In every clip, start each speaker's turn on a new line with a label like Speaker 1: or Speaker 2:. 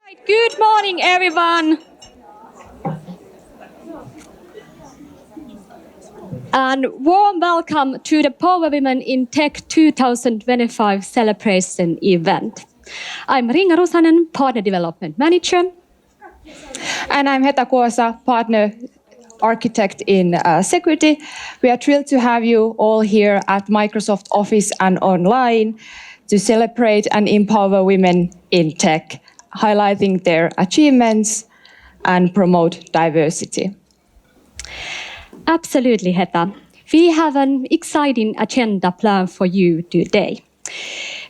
Speaker 1: Good morning, everyone. And warm welcome to the Power Women in Tech 2025 celebration event. I'm Ringa Rusanen, Partner Development Manager.
Speaker 2: And I'm Heta Kuosa, Partner Architect in Security. We are thrilled to have you all here at Microsoft Office and online to celebrate and empower women in tech, highlighting their achievements and promote diversity.
Speaker 1: Absolutely, Heta. We have an exciting agenda planned for you today.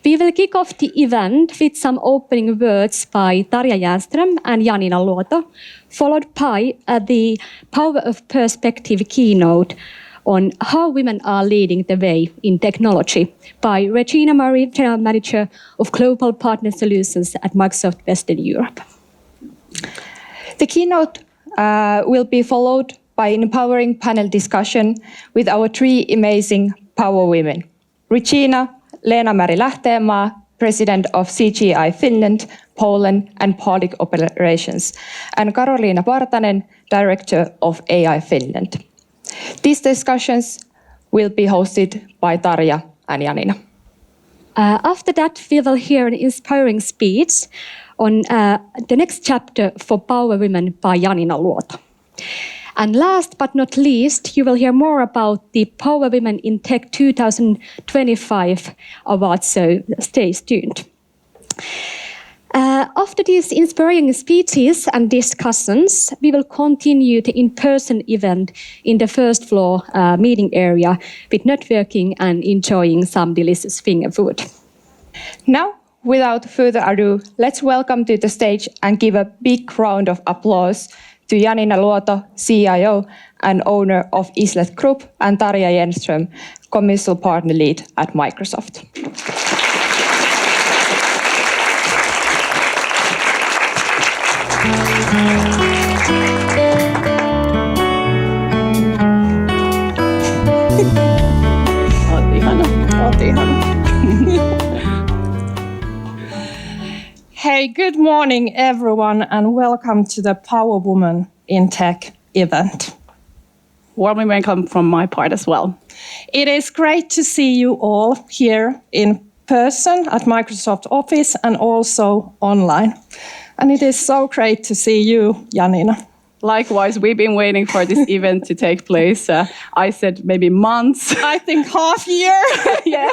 Speaker 1: We will kick off the event with some opening words by Tarja Järnström and Janina Luoto, followed by the Power of Perspective keynote on how women are leading the way in technology by Regina Murray, General Manager of Global Partner Solutions at Microsoft Western Europe.
Speaker 2: The keynote will be followed by an empowering panel discussion with our three amazing power women. Regina Leena-Mari Lähteenmaa, President of CGI Finland, Poland and Baltic Operations, and Karoliina Partanen, Director of AI Finland. These discussions will be hosted by Tarja and Janina.
Speaker 1: After that, we will hear an inspiring speech on the next chapter for Power Women by Janina Luoto. And last but not least, you will hear more about the Power Women in Tech 2025 awards, so stay tuned. After these inspiring speeches and discussions, we will continue the in-person event in the first floor meeting area with networking and enjoying some delicious finger food.
Speaker 2: Now, without further ado, let's welcome to the stage and give a big round of applause to Janina Luoto, CIO and owner of Islet Group, and Tarja Järnström, Commercial Partner Lead at Microsoft.
Speaker 3: Hey, good morning everyone and welcome to the Power Woman in Tech event.
Speaker 4: Warm welcome from my part as well.
Speaker 3: It is great to see you all here in person at Microsoft Office and also online. And it is so great to see you, Janina.
Speaker 4: Likewise, we've been waiting for this event to take place. I said maybe months.
Speaker 3: I think half year.
Speaker 4: Yeah,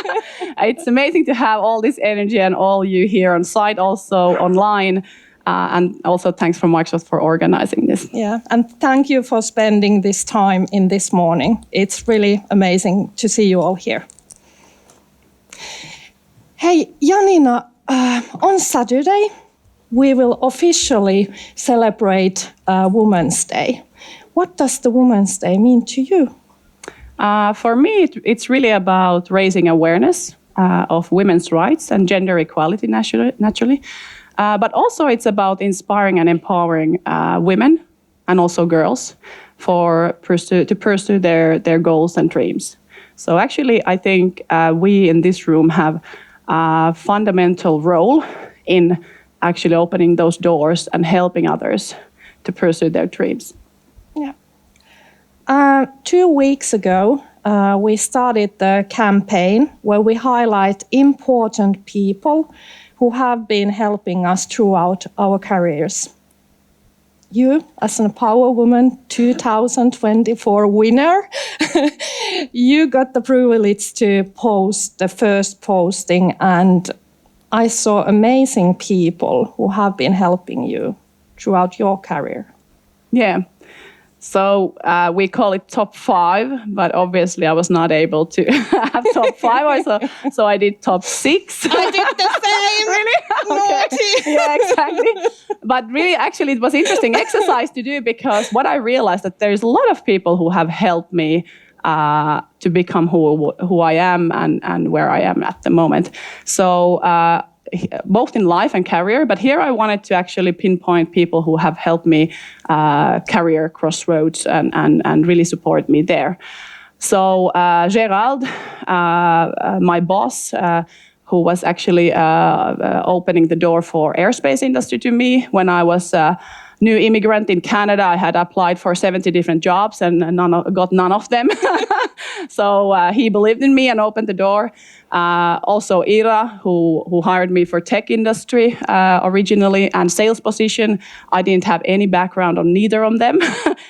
Speaker 4: it's amazing to have all this energy and all you here on site, also online. And also thanks for Microsoft for organizing this.
Speaker 3: Yeah, and thank you for spending this time in this morning. It's really amazing to see you all here. Hey, Janina, on Saturday, we will officially celebrate Women's Day. What does the Women's Day mean to you?
Speaker 4: For me, it's really about raising awareness of women's rights and gender equality naturally. But also it's about inspiring and empowering women and also girls to pursue their goals and dreams. So actually, I think we in this room have a fundamental role in actually opening those doors and helping others to pursue their dreams.
Speaker 3: Yeah. 2 weeks ago, we started the campaign where we highlight important people who have been helping us throughout our careers. You, as a Power Woman 2024 winner, you got the privilege to post the first posting, and I saw amazing people who have been helping you throughout your career.
Speaker 4: Yeah. So we call it top 5, but obviously I was not able to have top 5, so I did top 6.
Speaker 3: I did the same.
Speaker 4: Really? Okay. Yeah, exactly. But really, actually, it was interesting exercise to do because what I realized that there's a lot of people who have helped me to become who I am and where I am at the moment. So both in life and career, but here I wanted to actually pinpoint people who have helped me career crossroads and really support me there. So Gerald, my boss, who was actually opening the door for aerospace industry to me. When I was a new immigrant in Canada, I had applied for 70 different jobs and got none of them. So he believed in me and opened the door. Also Ira, who hired me for tech industry originally and sales position. I didn't have any background on neither of them.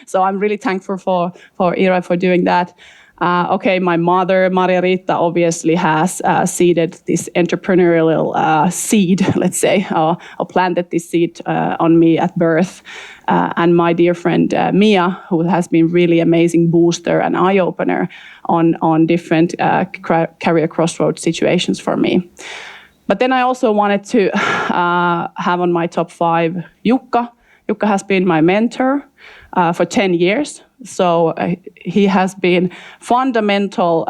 Speaker 4: So I'm really thankful for Ira for doing that. My mother, Maria Rita, obviously has seeded this entrepreneurial seed, let's say, or planted this seed on me at birth. And my dear friend Mia, who has been really amazing booster and eye-opener on different career crossroads situations for me. But then I also wanted to have on my top 5 Jukka. Jukka has been my mentor for 10 years. So he has been fundamental,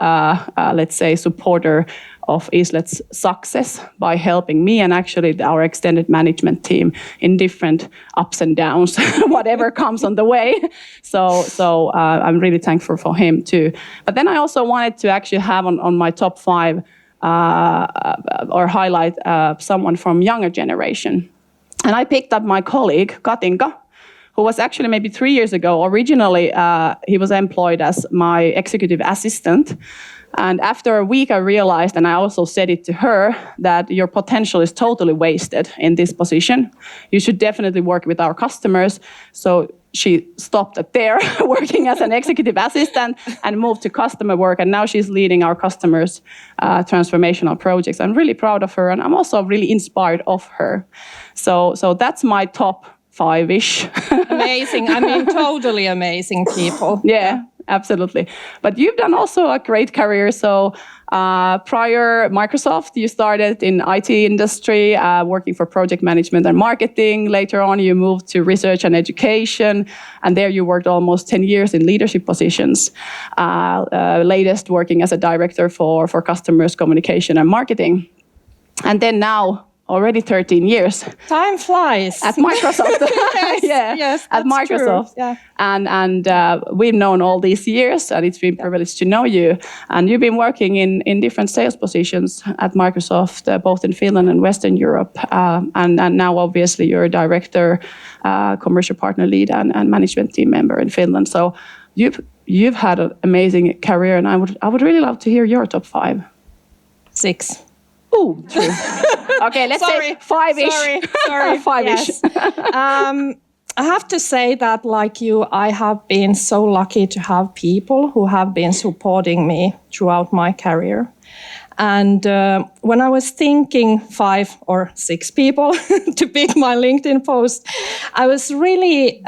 Speaker 4: let's say, supporter of Islet's success by helping me and actually our extended management team in different ups and downs, whatever comes on the way. So I'm really thankful for him too. But then I also wanted to actually have on my top 5 or highlight someone from younger generation. And I picked up my colleague, Katinka, who was actually maybe 3 years ago. Originally, he was employed as my executive assistant. And after a week, I realized, and I also said it to her, that your potential is totally wasted in this position. You should definitely work with our customers. So she stopped at there, working as an executive assistant, and moved to customer work. And now she's leading our customers' transformational projects. I'm really proud of her, and I'm also really inspired of her. So that's my top 5-ish.
Speaker 3: Amazing. I mean, totally amazing people.
Speaker 4: Yeah, absolutely. But you've done also a great career. So prior Microsoft, you started in IT industry, working for project management and marketing. Later on, you moved to research and education. And there you worked almost 10 years in leadership positions. Latest working as a director for customers, communication and marketing. And then now, already 13 years.
Speaker 3: Time flies.
Speaker 4: At Microsoft.
Speaker 3: Yes,
Speaker 4: at Microsoft.
Speaker 3: True. Yeah.
Speaker 4: And we've known all these years, and it's been a privilege to know you. And you've been working in different sales positions at Microsoft, both in Finland and Western Europe. And now, obviously, you're a director, commercial partner lead, and management team member in Finland. So you've had an amazing career, and I would really love to hear your top 5.
Speaker 3: 6.
Speaker 4: Oh, true. Okay, let's say 5-ish.
Speaker 3: Sorry.
Speaker 4: 5-ish.
Speaker 3: Yes. I have to say that, like you, I have been so lucky to have people who have been supporting me throughout my career. And when I was thinking 5 or 6 people to pick my LinkedIn post, I was really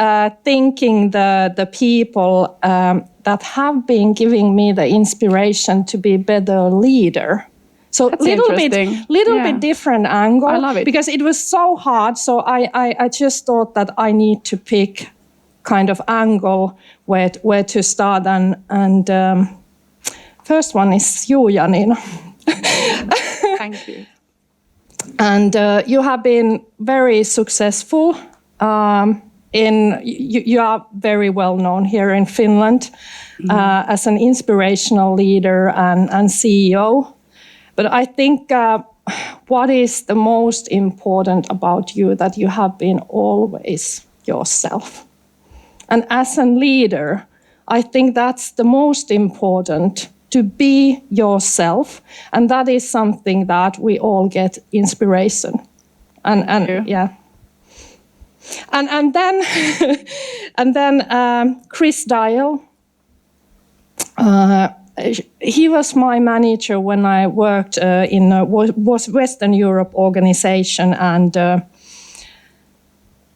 Speaker 3: thinking the people that have been giving me the inspiration to be a better leader. So
Speaker 4: That's
Speaker 3: little bit different angle.
Speaker 4: I love it.
Speaker 3: Because it was so hard. So I just thought that I need to pick kind of angle where to start. And first one is you, Janina.
Speaker 4: Thank you.
Speaker 3: And you have been very successful. You are very well known here in Finland as an inspirational leader and CEO. But I think what is the most important about you, that you have been always yourself. And as a leader, I think that's the most important, to be yourself. And that is something that we all get inspiration. Yeah. And then Chris Dial, he was my manager when I worked in a Western Europe organization, and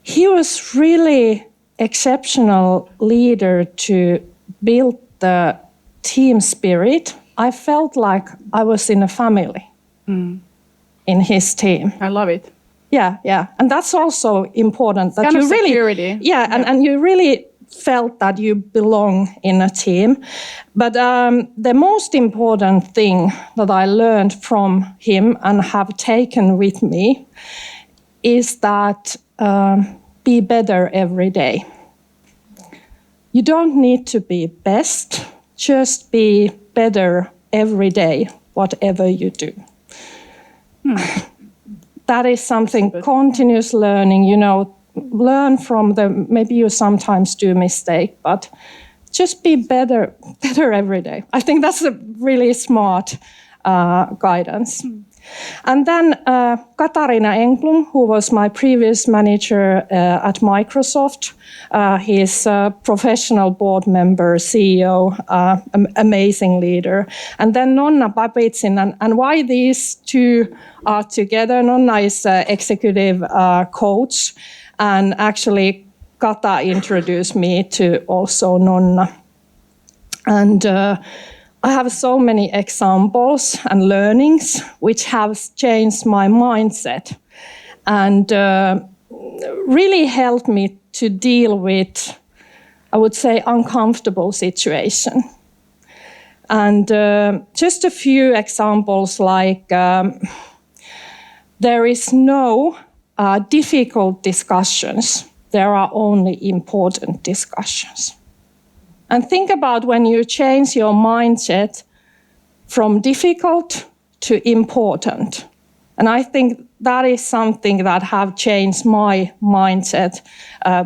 Speaker 3: he was really exceptional leader to build the team spirit. I felt like I was in a family in his team.
Speaker 4: I love it.
Speaker 3: Yeah, and that's also important. That
Speaker 4: kind
Speaker 3: you
Speaker 4: of
Speaker 3: really,
Speaker 4: security.
Speaker 3: Yeah, and you really felt that you belong in a team. But the most important thing that I learned from him and have taken with me is that be better every day. You don't need to be best, just be better every day, whatever you do. That is something, continuous learning, learn from maybe you sometimes do mistake, but just be better every day. I think that's a really smart guidance. And then Katarina Englund, who was my previous manager at Microsoft, he's a professional board member, CEO, amazing leader. And then Nonna Babitsin, and why these two are together? Nonna is an executive coach, and actually Kata introduced me to also Nonna. And I have so many examples and learnings which have changed my mindset and really helped me to deal with, I would say, uncomfortable situation. And just a few examples like there is no difficult discussions. There are only important discussions. And think about when you change your mindset from difficult to important. And I think that is something that have changed my mindset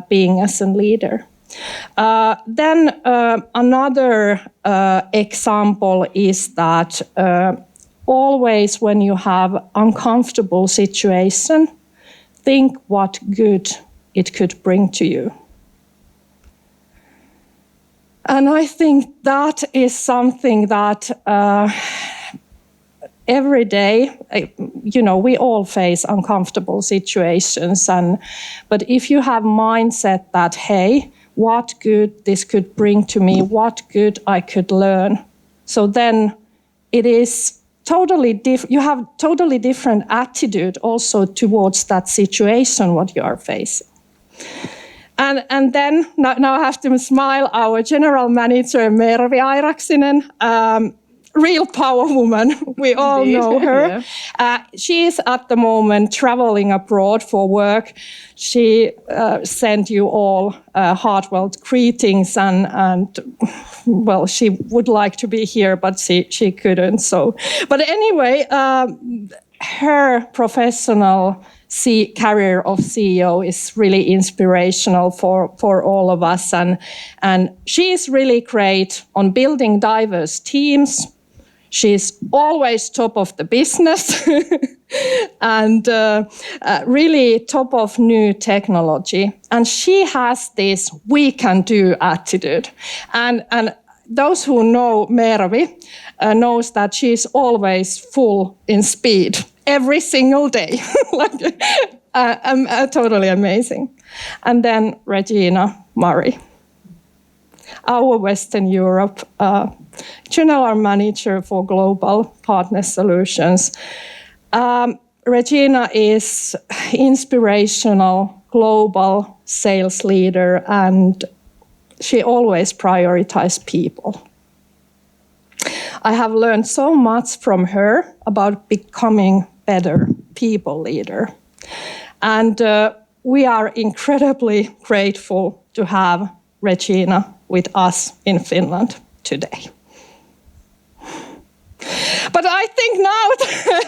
Speaker 3: being as a leader. Then another example is that always when you have uncomfortable situation, think what good it could bring to you. And I think that is something that every day, we all face uncomfortable situations. But if you have mindset that, hey, what good this could bring to me, what good I could learn, so then it is totally different. You have totally different attitude also towards that situation, what you are facing. And then, now I have to smile, our general manager, Mervi Airaksinen, real power woman, we all know her. Yeah. She is at the moment traveling abroad for work. She sent you all heartfelt greetings and well, she would like to be here, but she couldn't. But anyway, her professional career of CEO is really inspirational for all of us. And she is really great on building diverse teams. She's always top of the business and really top of new technology. And she has this we can do attitude. And those who know Mervi knows that she's always full in speed every single day. Totally amazing. And then Regina Murray, our Western Europe General Manager for Global Partner Solutions. Regina is inspirational global sales leader, and she always prioritizes people. I have learned so much from her about becoming better people leader. And we are incredibly grateful to have Regina with us in Finland today. But I think now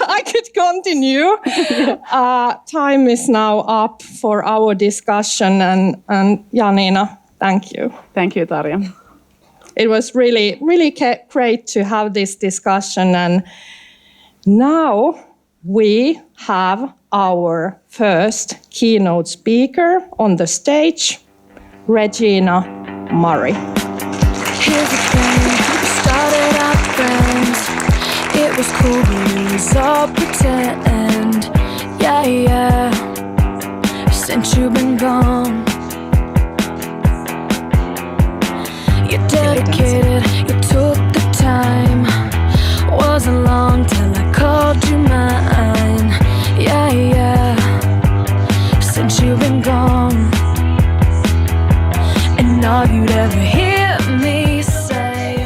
Speaker 3: I could continue. Time is now up for our discussion, and Janina, thank you.
Speaker 4: Thank you, Tarja.
Speaker 3: It was really, really great to have this discussion, and now we have our first keynote speaker on the stage, Regina Murray.
Speaker 5: Here's the thing, we started out friends. It was cool, but it was all pretend. Yeah. Since you've been gone, you're dedicated, you took the time. Wasn't long till I called you mine. Yeah. Since you've been gone, and all you'd ever hear me say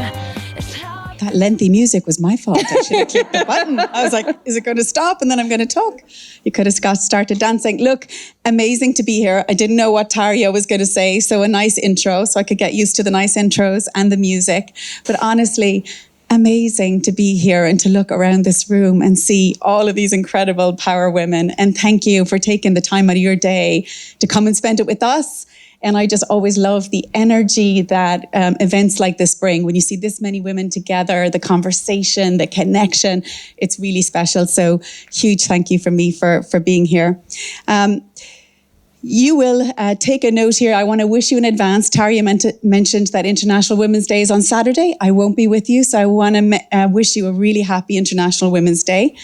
Speaker 5: is how
Speaker 6: that lengthy music was my fault. I should have clicked the button. I was like, is it going to stop? And then I'm going to talk. You could have started dancing. Look, amazing to be here. I didn't know what Tarja was going to say. So a nice intro so I could get used to the nice intros and the music. But honestly, amazing to be here and to look around this room and see all of these incredible power women. And thank you for taking the time out of your day to come and spend it with us. And I just always love the energy that events like this bring. When you see this many women together, the conversation, the connection, it's really special. So huge thank you from me for being here. You will take a note here. I want to wish you in advance. Tarja mentioned that International Women's Day is on Saturday. I won't be with you, so I want to wish you a really happy International Women's Day.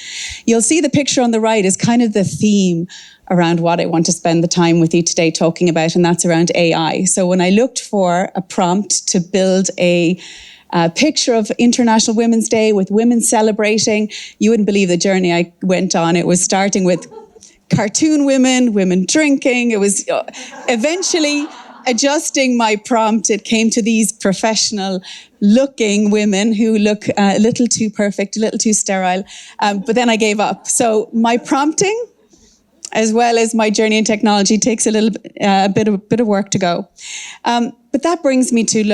Speaker 6: You'll see the picture on the right is kind of the theme around what I want to spend the time with you today talking about, and that's around AI. So when I looked for a prompt to build a picture of International Women's Day with women celebrating, you wouldn't believe the journey I went on. It was starting with cartoon women drinking. It was eventually adjusting my prompt. It came to these professional looking women who look a little too perfect, a little too sterile. But then I gave up. So my prompting, as well as my journey in technology, takes a bit of work to go. But that brings me to,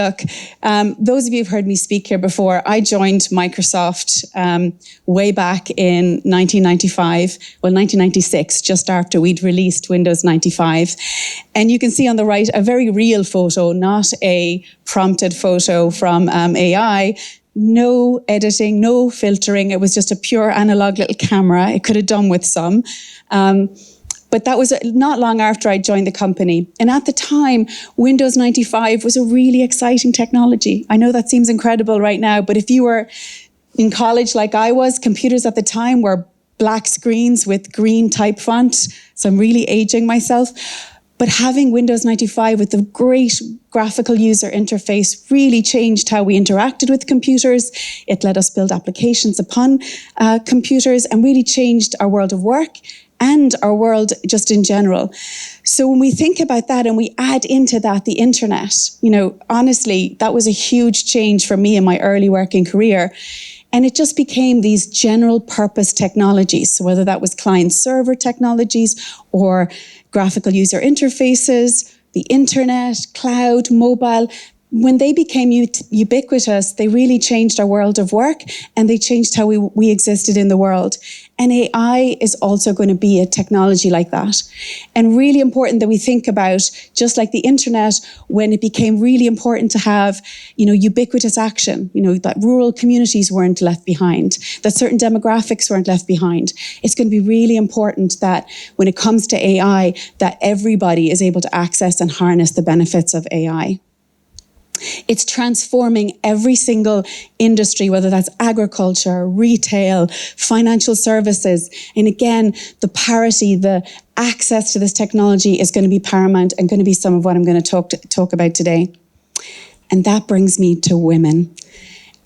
Speaker 6: those of you who've heard me speak here before, I joined Microsoft way back in 1996, just after we'd released Windows 95. And you can see on the right a very real photo, not a prompted photo from AI. No editing, no filtering. It was just a pure analog little camera. It could have done with some. But that was not long after I joined the company. And at the time, Windows 95 was a really exciting technology. I know that seems incredible right now, but if you were in college like I was, computers at the time were black screens with green type font. So I'm really aging myself. But having Windows 95 with the great graphical user interface really changed how we interacted with computers. It let us build applications upon computers and really changed our world of work and our world just in general. So when we think about that and we add into that the internet, honestly, that was a huge change for me in my early working career. And it just became these general purpose technologies. So whether that was client server technologies or graphical user interfaces, the internet, cloud, mobile, when they became ubiquitous, they really changed our world of work and they changed how we existed in the world. And AI is also going to be a technology like that. And really important that we think about, just like the internet, when it became really important to have, ubiquitous action, that rural communities weren't left behind, that certain demographics weren't left behind. It's going to be really important that when it comes to AI, that everybody is able to access and harness the benefits of AI. It's transforming every single industry, whether that's agriculture, retail, financial services. And again, the parity, the access to this technology is going to be paramount and going to be some of what I'm going to talk about today. And that brings me to women.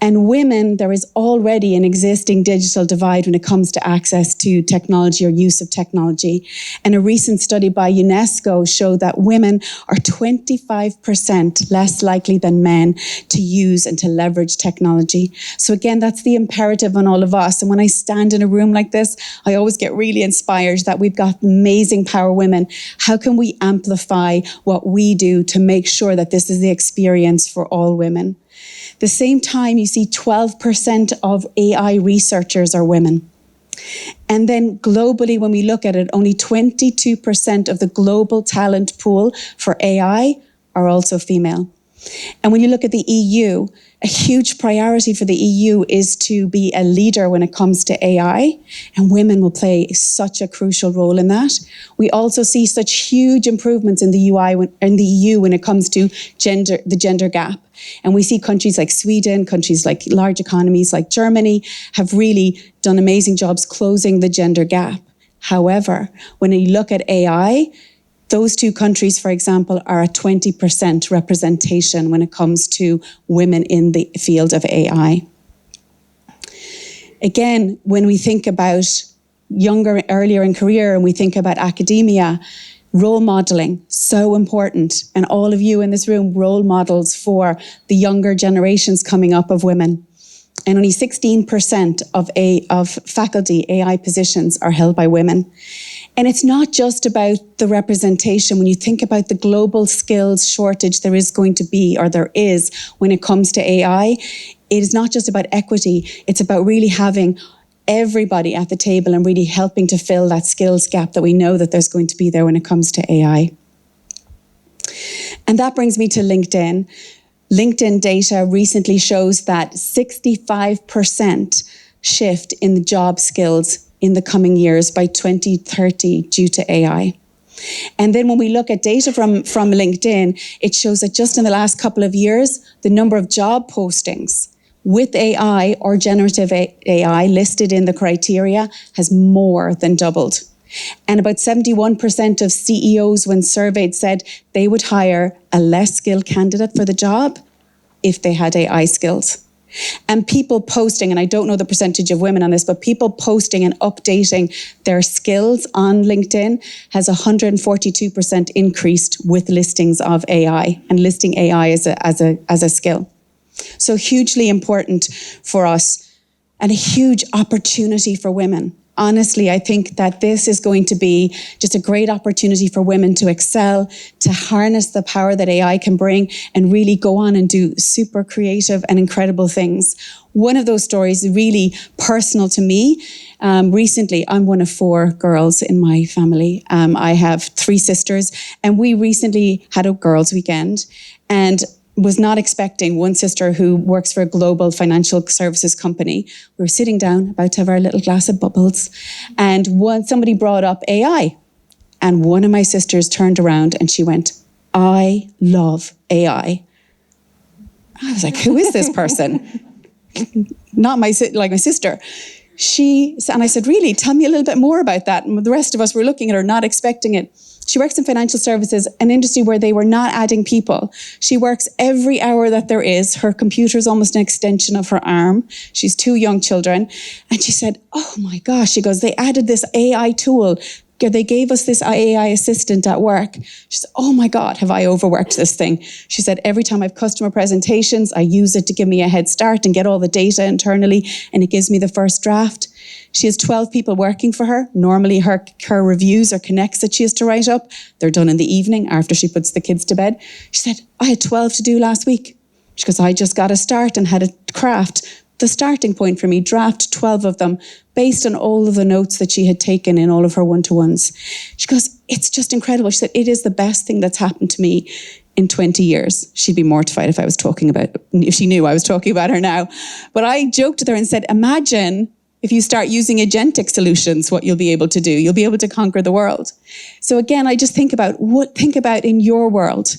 Speaker 6: And women, there is already an existing digital divide when it comes to access to technology or use of technology. And a recent study by UNESCO showed that women are 25% less likely than men to use and to leverage technology. So again, that's the imperative on all of us. And when I stand in a room like this, I always get really inspired that we've got amazing power women. How can we amplify what we do to make sure that this is the experience for all women? At the same time, you see 12% of AI researchers are women. And then globally, when we look at it, only 22% of the global talent pool for AI are also female. And when you look at the EU, a huge priority for the EU is to be a leader when it comes to AI, and women will play such a crucial role in that. We also see such huge improvements in the EU when it comes to the gender gap. And we see countries like Sweden, countries like large economies like Germany have really done amazing jobs closing the gender gap. However, when you look at AI, those two countries, for example, are at 20% representation when it comes to women in the field of AI. Again, when we think about earlier in career, and we think about academia, role modeling, so important. And all of you in this room, role models for the younger generations coming up of women. And only 16% of faculty AI positions are held by women. And it's not just about the representation. When you think about the global skills shortage there is going to be, or there is, when it comes to AI, it is not just about equity, it's about really having everybody at the table and really helping to fill that skills gap that we know that there's going to be there when it comes to AI. And that brings me to LinkedIn. LinkedIn data recently shows that 65% shift in the job skills in the coming years by 2030 due to AI. And then when we look at data from LinkedIn, it shows that just in the last couple of years, the number of job postings with AI or generative AI listed in the criteria has more than doubled. And about 71% of CEOs, when surveyed, said they would hire a less skilled candidate for the job if they had AI skills. And people posting, and I don't know the percentage of women on this, but people posting and updating their skills on LinkedIn has 142% increased with listings of AI and listing AI as a skill. So hugely important for us and a huge opportunity for women. Honestly, I think that this is going to be just a great opportunity for women to excel, to harness the power that AI can bring and really go on and do super creative and incredible things. One of those stories is really personal to me. Recently, I'm one of 4 girls in my family. I have 3 sisters, and we recently had a girls' weekend and was not expecting one sister who works for a global financial services company. We were sitting down, about to have our little glass of bubbles, and somebody brought up AI. And one of my sisters turned around and she went, "I love AI." I was like, who is this person? Not my sister. And I said, really, tell me a little bit more about that. And the rest of us were looking at her, not expecting it. She works in financial services, an industry where they were not adding people. She works every hour that there is. Her computer is almost an extension of her arm. She's 2 young children. And she said, oh my gosh, she goes, they added this AI tool. They gave us this AI assistant at work. She said, oh my God, have I overworked this thing? She said, every time I have customer presentations, I use it to give me a head start and get all the data internally, and it gives me the first draft. She has 12 people working for her. Normally her reviews or connects that she has to write up, they're done in the evening after she puts the kids to bed. She said, I had 12 to do last week. She goes, I just got a start and had a craft. The starting point for me, draft 12 of them based on all of the notes that she had taken in all of her one-to-ones. She goes, it's just incredible. She said, it is the best thing that's happened to me in 20 years. She'd be mortified if she knew I was talking about her now. But I joked with her and said, imagine if you start using agentic solutions, what you'll be able to do. You'll be able to conquer the world. So again, I just think about in your world,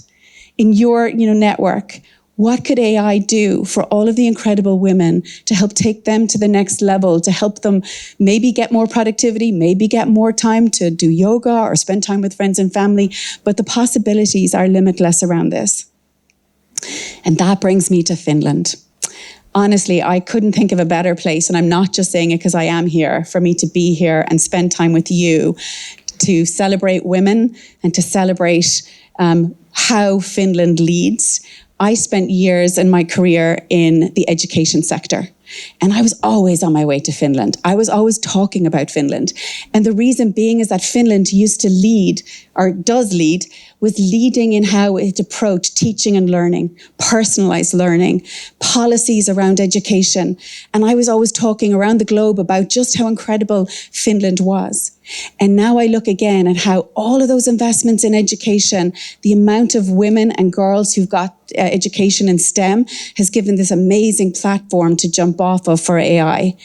Speaker 6: in your network, what could AI do for all of the incredible women to help take them to the next level, to help them maybe get more productivity, maybe get more time to do yoga or spend time with friends and family, but the possibilities are limitless around this. And that brings me to Finland. Honestly, I couldn't think of a better place, and I'm not just saying it because I am here, for me to be here and spend time with you to celebrate women and to celebrate how Finland leads. I spent years in my career in the education sector, and I was always on my way to Finland. I was always talking about Finland. And the reason being is that Finland used to lead, or does lead, was leading in how it approached teaching and learning, personalized learning, policies around education. And I was always talking around the globe about just how incredible Finland was. And now I look again at how all of those investments in education, the amount of women and girls who've got education in STEM has given this amazing platform to jump off of for AI.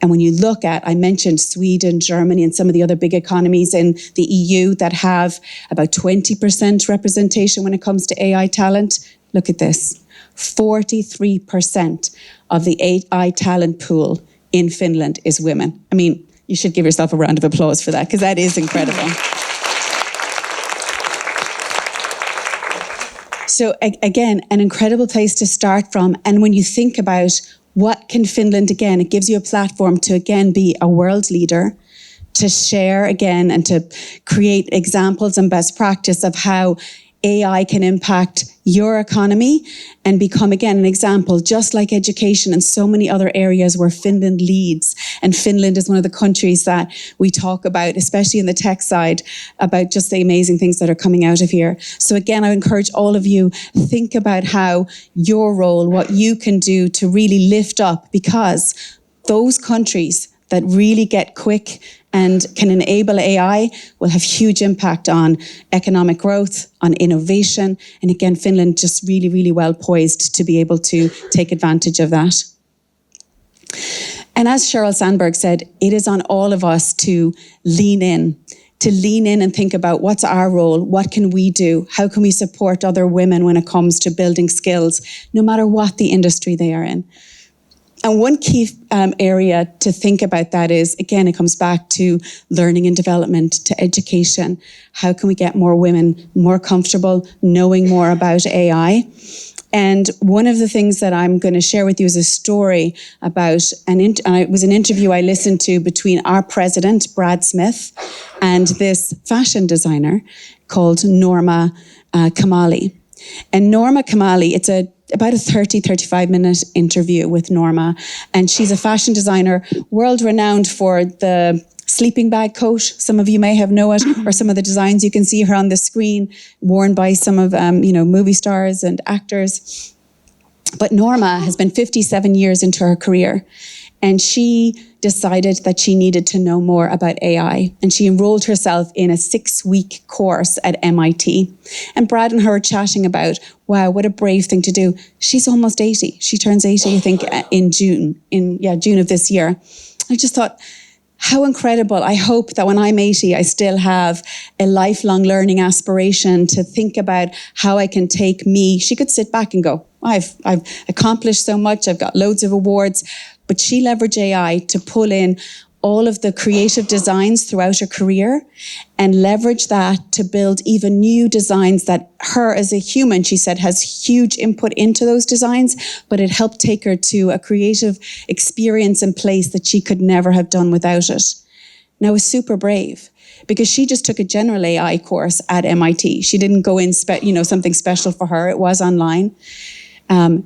Speaker 6: And when you look at, I mentioned Sweden, Germany, and some of the other big economies in the EU that have about 20% representation when it comes to AI talent, look at this. 43% of the AI talent pool in Finland is women. I mean, you should give yourself a round of applause for that, because that is incredible. So again, an incredible place to start from. And when you think about what can Finland, again, it gives you a platform to, again, be a world leader, to share again and to create examples and best practice of how AI can impact your economy and become, again, an example, just like education and so many other areas where Finland leads. And Finland is one of the countries that we talk about, especially in the tech side, about just the amazing things that are coming out of here. So again, I encourage all of you, think about how your role, what you can do to really lift up, because those countries that really get quick and can enable AI will have huge impact on economic growth, on innovation. And again, Finland just really, really well poised to be able to take advantage of that. And as Sheryl Sandberg said, it is on all of us to lean in and think about what's our role, what can we do, how can we support other women when it comes to building skills, no matter what the industry they are in. And one key area to think about that is, again, it comes back to learning and development, to education. How can we get more women more comfortable knowing more about AI? And one of the things that I'm going to share with you is a story about, it was an interview I listened to between our president, Brad Smith, and this fashion designer called Norma Kamali. And Norma Kamali, it's about a 35 minute interview with Norma. And she's a fashion designer, world renowned for the sleeping bag coat. Some of you may have known it, or some of the designs you can see her on the screen, worn by some of movie stars and actors. But Norma has been 57 years into her career, and she decided that she needed to know more about AI. And she enrolled herself in a 6-week course at MIT. And Brad and her were chatting about, wow, what a brave thing to do. She's almost 80. She turns 80, I think, in June of this year. I just thought, how incredible. I hope that when I'm 80, I still have a lifelong learning aspiration to think about how I can take me. She could sit back and go, I've accomplished so much. I've got loads of awards. But she leveraged AI to pull in all of the creative designs throughout her career and leverage that to build even new designs that her as a human, she said, has huge input into those designs, but it helped take her to a creative experience and place that she could never have done without it. Now, it was super brave because she just took a general AI course at MIT. She didn't go in, something special for her. It was online.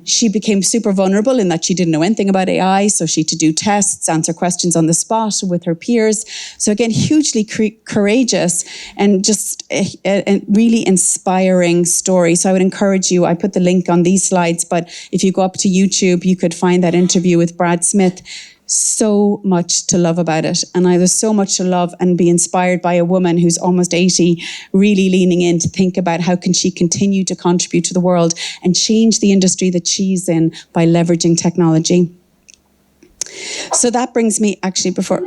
Speaker 6: She became super vulnerable in that she didn't know anything about AI, so she had to do tests, answer questions on the spot with her peers. So again, hugely courageous and just a really inspiring story. So I would encourage you, I put the link on these slides, but if you go up to YouTube, you could find that interview with Brad Smith. So much to love about it. And there's so much to love and be inspired by a woman who's almost 80, really leaning in to think about how can she continue to contribute to the world and change the industry that she's in by leveraging technology. So that brings me, actually, before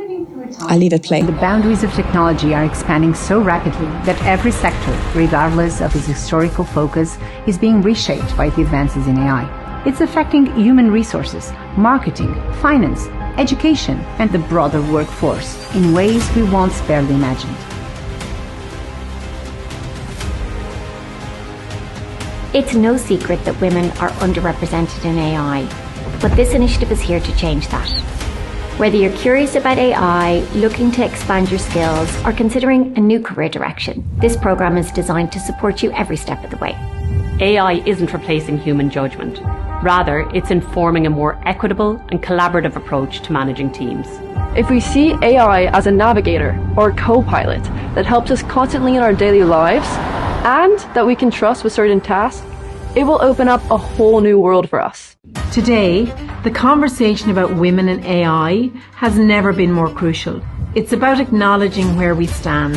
Speaker 6: I leave it play.
Speaker 7: The boundaries of technology are expanding so rapidly that every sector, regardless of its historical focus, is being reshaped by the advances in AI. It's affecting human resources, marketing, finance, education, and the broader workforce in ways we once barely imagined.
Speaker 8: It's no secret that women are underrepresented in AI, but this initiative is here to change that. Whether you're curious about AI, looking to expand your skills, or considering a new career direction, this program is designed to support you every step of the way.
Speaker 9: AI isn't replacing human judgment. Rather, it's informing a more equitable and collaborative approach to managing teams.
Speaker 10: If we see AI as a navigator or co-pilot that helps us constantly in our daily lives and that we can trust with certain tasks, it will open up a whole new world for us.
Speaker 11: Today, the conversation about women in AI has never been more crucial. It's about acknowledging where we stand,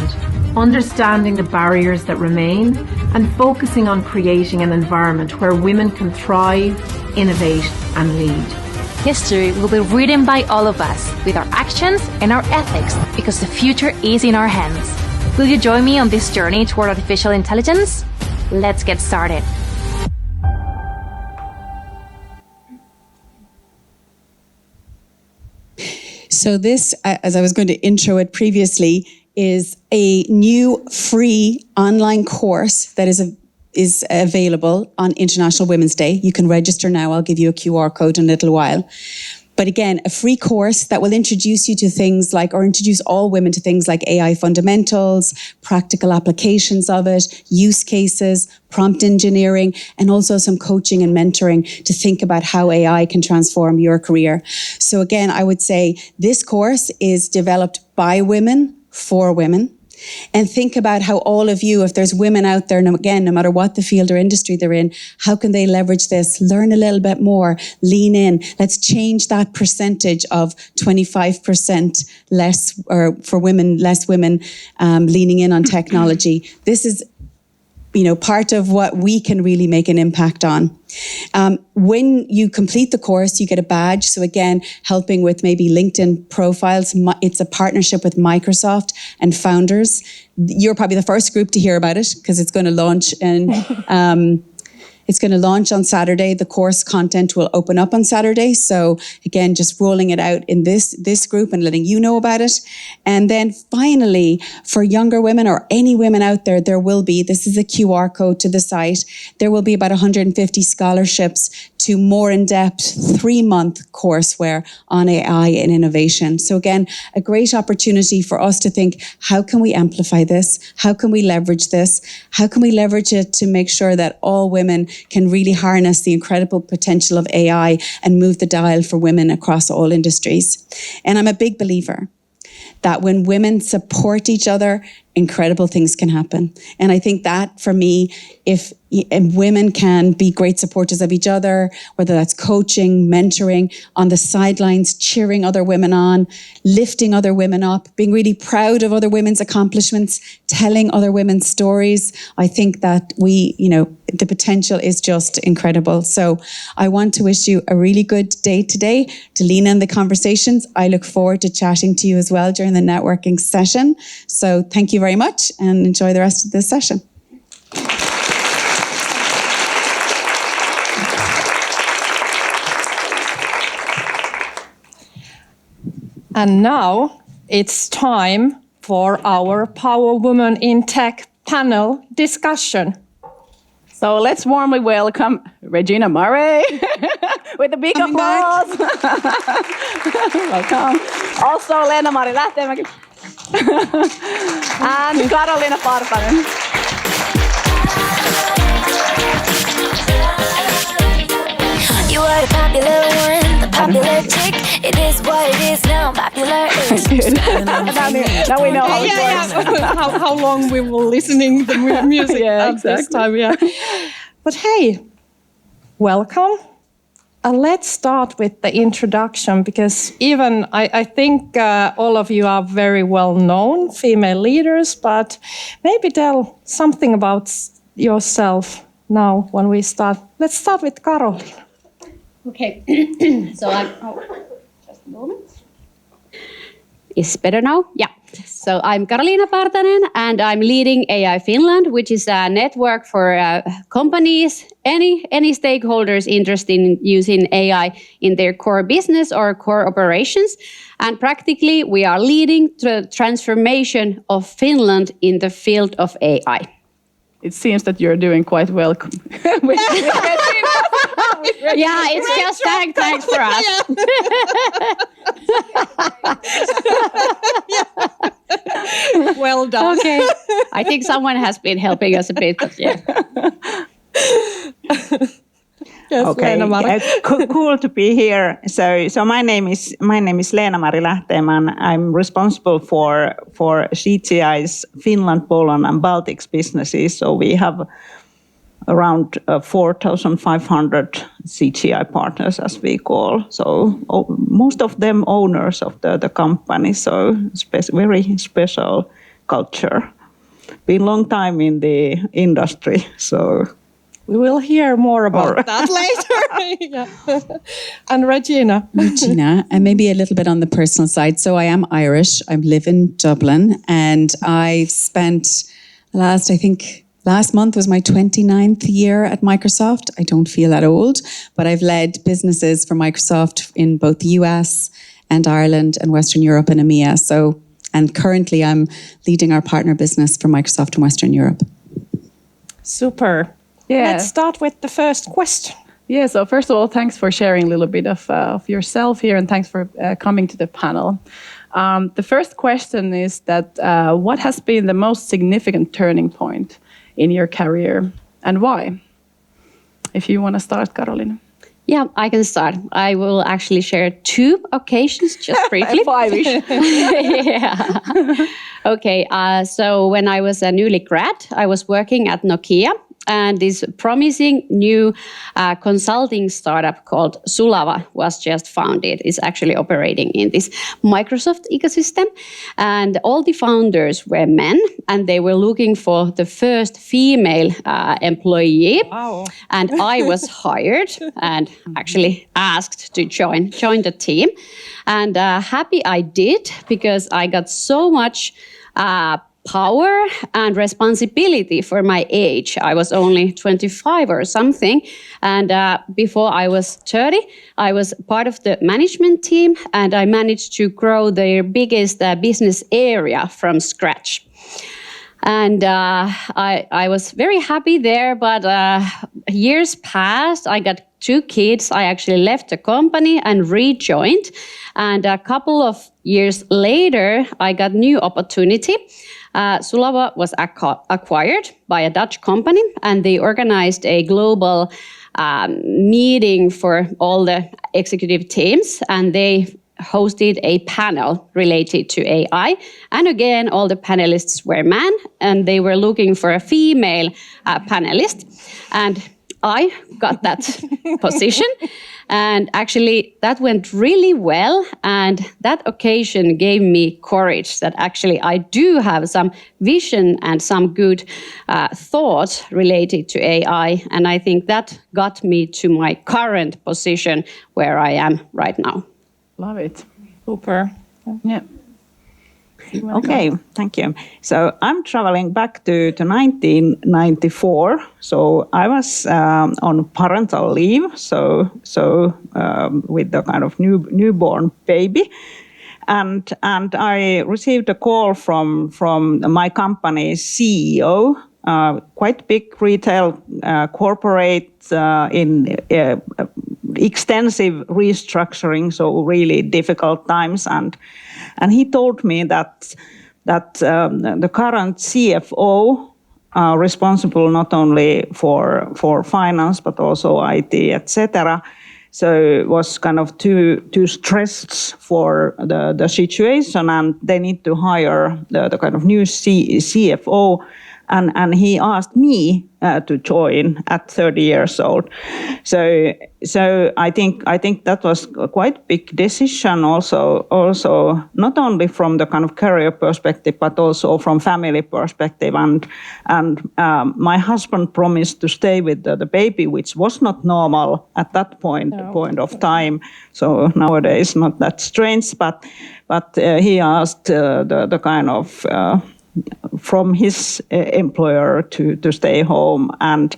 Speaker 11: understanding the barriers that remain, and focusing on creating an environment where women can thrive, innovate, and lead.
Speaker 12: History will be written by all of us with our actions and our ethics because the future is in our hands. Will you join me on this journey toward artificial intelligence? Let's get started.
Speaker 6: So this, as I was going to intro it previously, is a new free online course that is available on International Women's Day. You can register now. I'll give you a QR code in a little while. But again, a free course that will introduce you to things like, or introduce all women to things like AI fundamentals, practical applications of it, use cases, prompt engineering, and also some coaching and mentoring to think about how AI can transform your career. So again, I would say this course is developed by women for women. And think about how all of you, if there's women out there, and again, no matter what the field or industry they're in, how can they leverage this, learn a little bit more, lean in. Let's change that percentage of 25% less, or for women, less women leaning in on technology. This is, part of what we can really make an impact on. When you complete the course, you get a badge. So again, helping with maybe LinkedIn profiles. It's a partnership with Microsoft and founders. You're probably the first group to hear about it because it's going to launch on Saturday. The course content will open up on Saturday. So again, just rolling it out in this group and letting you know about it. And then finally, for younger women or any women out there, this is a QR code to the site. There will be about 150 scholarships to more in-depth 3-month courseware on AI and innovation. So again, a great opportunity for us to think, how can we amplify this? How can we leverage this? How can we leverage it to make sure that all women can really harness the incredible potential of AI and move the dial for women across all industries? And I'm a big believer that when women support each other, incredible things can happen. And I think that for me, if women can be great supporters of each other, whether that's coaching, mentoring, on the sidelines, cheering other women on, lifting other women up, being really proud of other women's accomplishments, telling other women's stories, I think that the potential is just incredible. So I want to wish you a really good day today, to lean in the conversations. I look forward to chatting to you as well during the networking session. So thank you very much and enjoy the rest of this session.
Speaker 3: And now it's time for our Power Woman in Tech panel discussion.
Speaker 4: So let's warmly welcome Regina Murray with a big applause. Welcome. Also Leena-Mari Lähteenmäki and Karoliina Partanen.
Speaker 5: You are the popular one, the popular chick. It is what it is now, popular is.
Speaker 4: Now we know how it works.
Speaker 3: How long we were listening to the music this time, But hey, welcome. Let's start with the introduction, because even I think all of you are very well-known female leaders, but maybe tell something about yourself now when we start. Let's start with Karoliina.
Speaker 13: Okay, so just a moment. Is better now? Yeah. So I'm Karoliina Partanen, and I'm leading AI Finland, which is a network for companies, any stakeholders interested in using AI in their core business or core operations. And practically, we are leading the transformation of Finland in the field of AI.
Speaker 4: It seems that you're doing quite well.
Speaker 13: Yeah, it's just thanks for us.
Speaker 3: Well done.
Speaker 13: Okay. I think someone has been helping us a bit, but yeah.
Speaker 3: Yes,
Speaker 14: okay, cool to be here. So my name is Leena-Mari Lähteenmäki. I'm responsible for CGI's Finland, Poland, and Baltics businesses. So we have around 4,500 CGI partners, as we call. So most of them owners of the company. So very special culture. Been long time in the industry. So
Speaker 3: we will hear more about that later. And Regina,
Speaker 6: and maybe a little bit on the personal side. So I am Irish. I live in Dublin, and I've spent last month was my 29th year at Microsoft. I don't feel that old, but I've led businesses for Microsoft in both the US and Ireland and Western Europe and EMEA. And currently I'm leading our partner business for Microsoft in Western Europe.
Speaker 3: Super. Yeah. Let's start with the first question.
Speaker 4: Yeah, so first of all, thanks for sharing a little bit of yourself here, and thanks for coming to the panel. The first question is that what has been the most significant turning point in your career, and why? If you want to start, Karoliina.
Speaker 13: Yeah, I can start. I will actually share 2 occasions, just briefly.
Speaker 14: 5-ish.
Speaker 13: Yeah. Okay, so when I was a newly grad, I was working at Nokia, and this promising new consulting startup called Sulava was just founded. It's actually operating in this Microsoft ecosystem. And all the founders were men, and they were looking for the first female employee.
Speaker 14: Wow.
Speaker 13: And I was hired and actually asked to join the team. And happy I did, because I got so much power and responsibility for my age. I was only 25 or something. And before I was 30, I was part of the management team, and I managed to grow their biggest business area from scratch. And I was very happy there, but years passed. I got 2 kids. I actually left the company and rejoined. And a couple of years later, I got new opportunity. Sulava was acquired by a Dutch company, and they organized a global meeting for all the executive teams, and they hosted a panel related to AI. And again, all the panelists were men, and they were looking for a female panelist. And I got that position. And actually, that went really well. And that occasion gave me courage that actually I do have some vision and some good thoughts related to AI. And I think that got me to my current position where I am right now.
Speaker 4: Love it.
Speaker 3: Super.
Speaker 4: Yeah.
Speaker 14: Okay, thank you. So I'm traveling back to 1994. So I was on parental leave, so with the kind of newborn baby. And I received a call from my company's CEO, quite big retail corporate in extensive restructuring, so really difficult times. And he told me that the current CFO, responsible not only for finance but also IT, etc., so was kind of too stressed for the situation, and they need to hire the kind of new CFO. And he asked me to join at 30 years old. So I think that was a quite big decision. Also not only from the kind of career perspective, but also from family perspective. And my husband promised to stay with the baby, which was not normal at that point of time. So nowadays not that strange, but he asked the kind of from his employer to stay home. And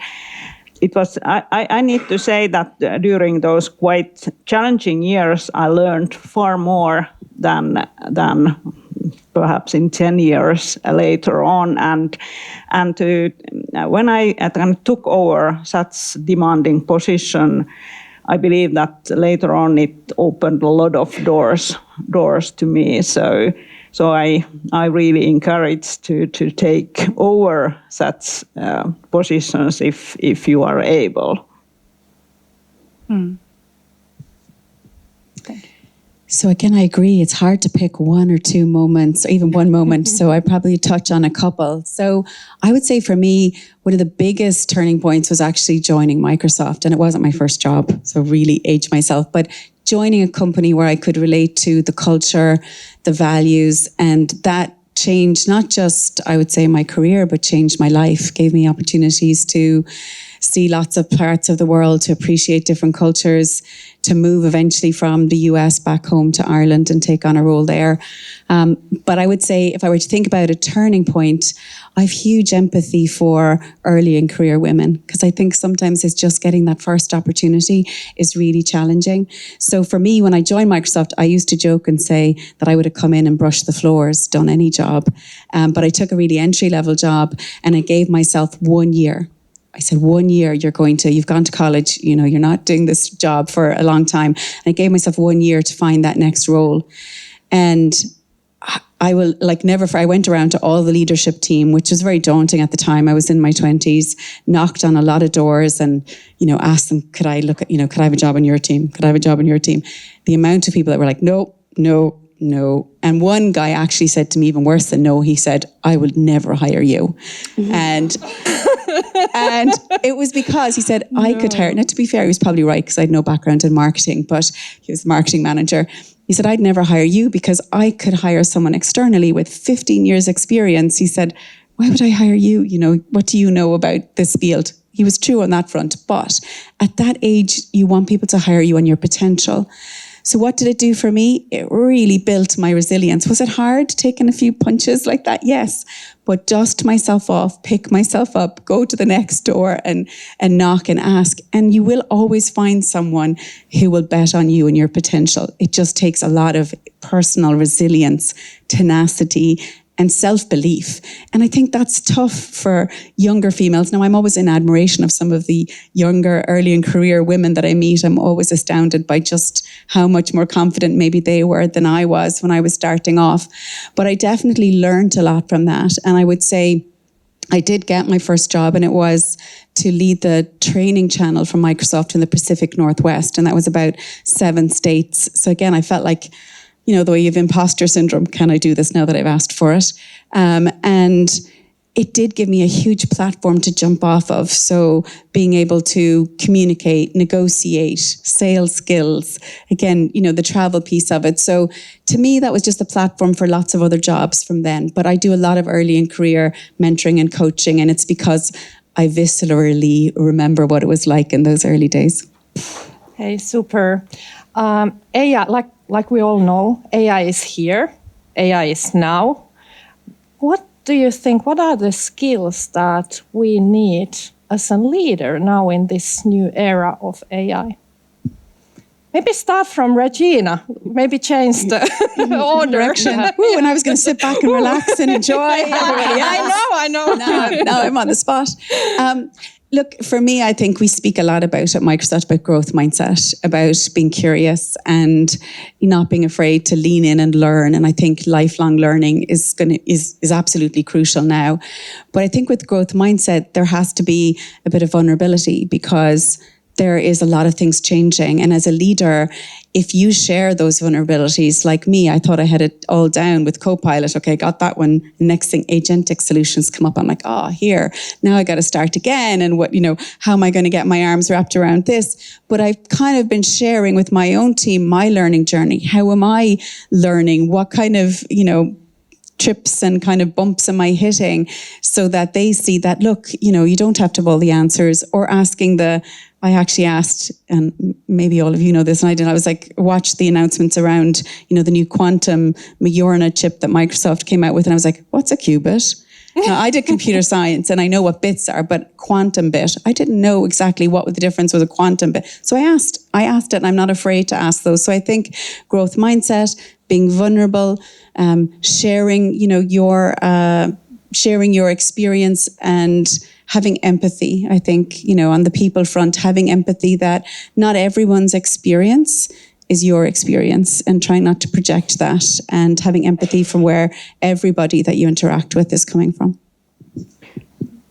Speaker 14: it was, I need to say that during those quite challenging years, I learned far more than perhaps in 10 years later on. And when I took over such demanding position, I believe that later on it opened a lot of doors to me. So I really encourage to take over such positions if you are able.
Speaker 6: So again, I agree. It's hard to pick 1 or 2 moments, or even one moment. So I probably touch on a couple. So I would say for me, one of the biggest turning points was actually joining Microsoft. And it wasn't my first job, so really age myself. But joining a company where I could relate to the culture, the values, and that changed not just, I would say, my career, but changed my life, gave me opportunities to see lots of parts of the world, to appreciate different cultures, to move eventually from the US back home to Ireland and take on a role there. But I would say, if I were to think about a turning point, I have huge empathy for early in career women, because I think sometimes it's just getting that first opportunity is really challenging. So for me, when I joined Microsoft, I used to joke and say that I would have come in and brushed the floors, done any job. But I took a really entry-level job, and I gave myself 1 year. I said, 1 year, you've gone to college, you're not doing this job for a long time. And I gave myself 1 year to find that next role. And I went around to all the leadership team, which was very daunting at the time. I was in my 20s, knocked on a lot of doors and, asked them, could I have a job on your team? Could I have a job on your team? The amount of people that were like, no. And one guy actually said to me, even worse than no, he said, I will never hire you. And it was because he said, I could hire. Now, to be fair, he was probably right because I had no background in marketing, but he was a marketing manager. He said, I'd never hire you because I could hire someone externally with 15 years experience. He said, why would I hire you? What do you know about this field? He was true on that front. But at that age, you want people to hire you on your potential. So what did it do for me? It really built my resilience. Was it hard taking a few punches like that? Yes. But dust myself off, pick myself up, go to the next door and knock and ask. And you will always find someone who will bet on you and your potential. It just takes a lot of personal resilience, tenacity, and self-belief. And I think that's tough for younger females. Now, I'm always in admiration of some of the younger, early in career women that I meet. I'm always astounded by just how much more confident maybe they were than I was when I was starting off. But I definitely learned a lot from that. And I would say I did get my first job, and it was to lead the training channel from Microsoft in the Pacific Northwest. And that was about 7 states. So again, I felt like, the way you have imposter syndrome, can I do this now that I've asked for it? And it did give me a huge platform to jump off of. So being able to communicate, negotiate, sales skills, again, the travel piece of it. So to me, that was just a platform for lots of other jobs from then. But I do a lot of early in career mentoring and coaching, and it's because I viscerally remember what it was like in those early days.
Speaker 3: Hey, super. AI, like we all know, AI is here. AI is now. What do you think? What are the skills that we need as a leader now in this new era of AI? Maybe start from Regina. Maybe change the order.
Speaker 6: Ooh, and I was going to sit back and relax and enjoy.
Speaker 3: I know.
Speaker 6: Now I'm on the spot. Look, for me, I think we speak a lot at Microsoft about growth mindset, about being curious and not being afraid to lean in and learn. And I think lifelong learning is absolutely crucial now. But I think with growth mindset, there has to be a bit of vulnerability because there is a lot of things changing. And as a leader, if you share those vulnerabilities, like me, I thought I had it all down with Copilot. Okay, got that one. Next thing, agentic solutions come up. I'm like, here, now I got to start again. And how am I going to get my arms wrapped around this? But I've kind of been sharing with my own team, my learning journey. How am I learning? What kind of, trips and kind of bumps am I hitting so that they see that, look, you don't have to have all the answers, or asking I actually asked, and maybe all of you know this, and I didn't, I was like, watch the announcements around, the new quantum Majorna chip that Microsoft came out with. And I was like, what's a qubit? Now, I did computer science and I know what bits are, but quantum bit, I didn't know exactly what the difference was a quantum bit. So I asked it, and I'm not afraid to ask those. So I think growth mindset, being vulnerable, sharing your experience, and having empathy. I think, on the people front, having empathy that not everyone's experience is your experience, and trying not to project that, and having empathy from where everybody that you interact with is coming from.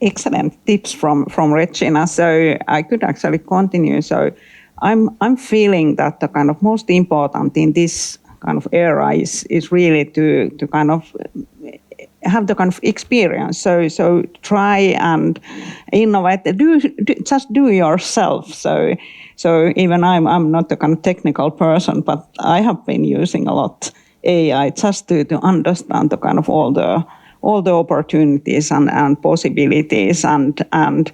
Speaker 14: Excellent tips from Regina. So I could actually continue. So I'm feeling that the kind of most important in this kind of era is really to kind of have the kind of experience. So try and innovate. Just do yourself. So even I'm not a kind of technical person, but I have been using a lot AI just to understand the kind of all the opportunities and possibilities, and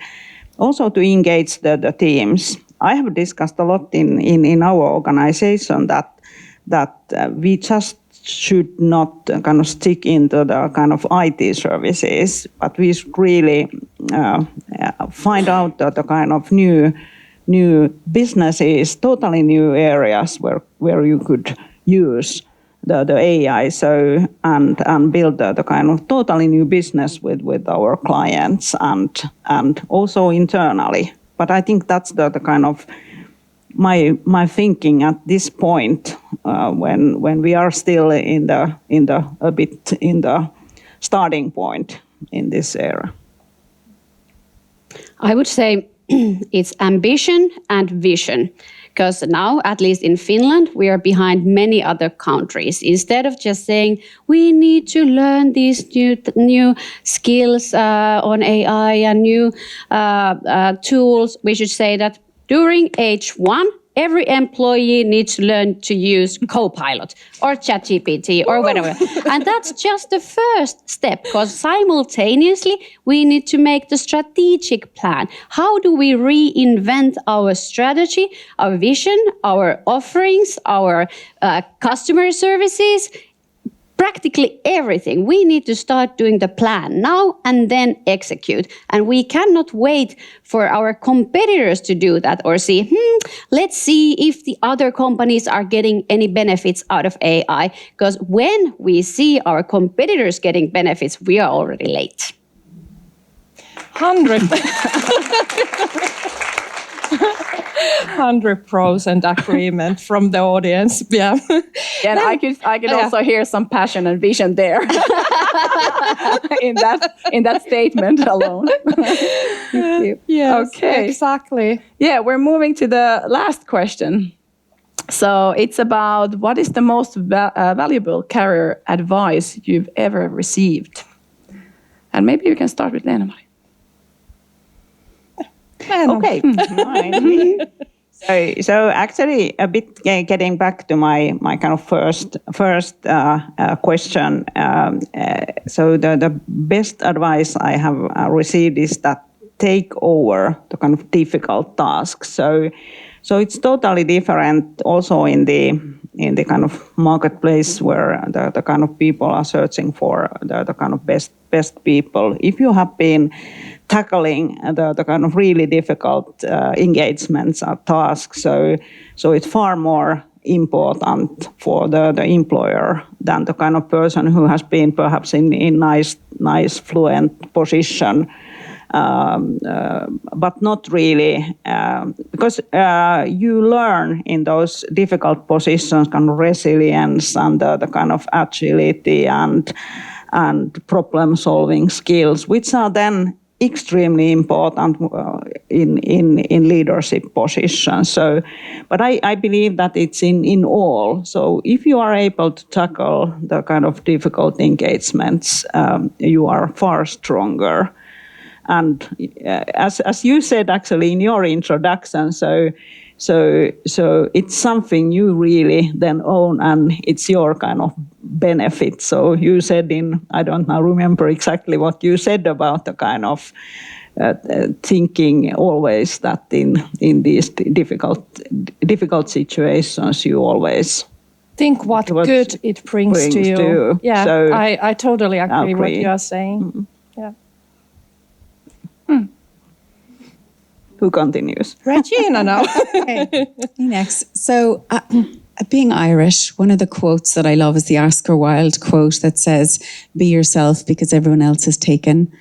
Speaker 14: also to engage the teams. I have discussed a lot in our organization that we just should not kind of stick into the kind of IT services, but we should really find out the kind of new businesses, totally new areas where you could use the AI, so and build the kind of totally new business with our clients and also internally. But I think that's the kind of my thinking at this point when we are still in the starting point in this era.
Speaker 13: I would say it's ambition and vision. Because now, at least in Finland, we are behind many other countries. Instead of just saying, we need to learn these new skills on AI and new tools, we should say that during H1, every employee needs to learn to use Copilot or ChatGPT or whatever. And that's just the first step, because simultaneously we need to make the strategic plan. How do we reinvent our strategy, our vision, our offerings, our customer services? Practically everything. We need to start doing the plan now and then execute. And we cannot wait for our competitors to do that or see, let's see if the other companies are getting any benefits out of AI. Because when we see our competitors getting benefits, we are already late.
Speaker 3: 100% agreement from the audience. Yeah.
Speaker 4: Yeah, and I could also hear some passion and vision there in that statement alone. Thank you.
Speaker 3: Yes,
Speaker 4: okay.
Speaker 3: Exactly.
Speaker 4: Yeah, we're moving to the last question. So it's about what is the most valuable career advice you've ever received? And maybe you can start with Lena-Mari.
Speaker 14: Okay. So actually, a bit getting back to my kind of first question. So the best advice I have received is that take over the kind of difficult tasks. So it's totally different also in the kind of marketplace where the kind of people are searching for the kind of best people. If you have been tackling the kind of really difficult engagements or tasks, so it's far more important for the employer than the kind of person who has been perhaps in nice fluent position. But not really, because you learn in those difficult positions kind of resilience and the kind of agility and problem-solving skills, which are then extremely important in leadership positions. So, but I believe that it's in all. So if you are able to tackle the kind of difficult engagements, you are far stronger. And as you said actually in your introduction, so it's something you really then own, and it's your kind of benefit. So you said I don't now remember exactly what you said about the kind of thinking always that in these difficult situations you always
Speaker 3: think what good it brings to you. Yeah,
Speaker 14: so
Speaker 3: I totally agree what you are saying.
Speaker 14: Mm-hmm.
Speaker 3: Yeah.
Speaker 14: Who continues?
Speaker 3: Regina now.
Speaker 6: Okay. Next. So, being Irish, one of the quotes that I love is the Oscar Wilde quote that says, "Be yourself because everyone else is taken."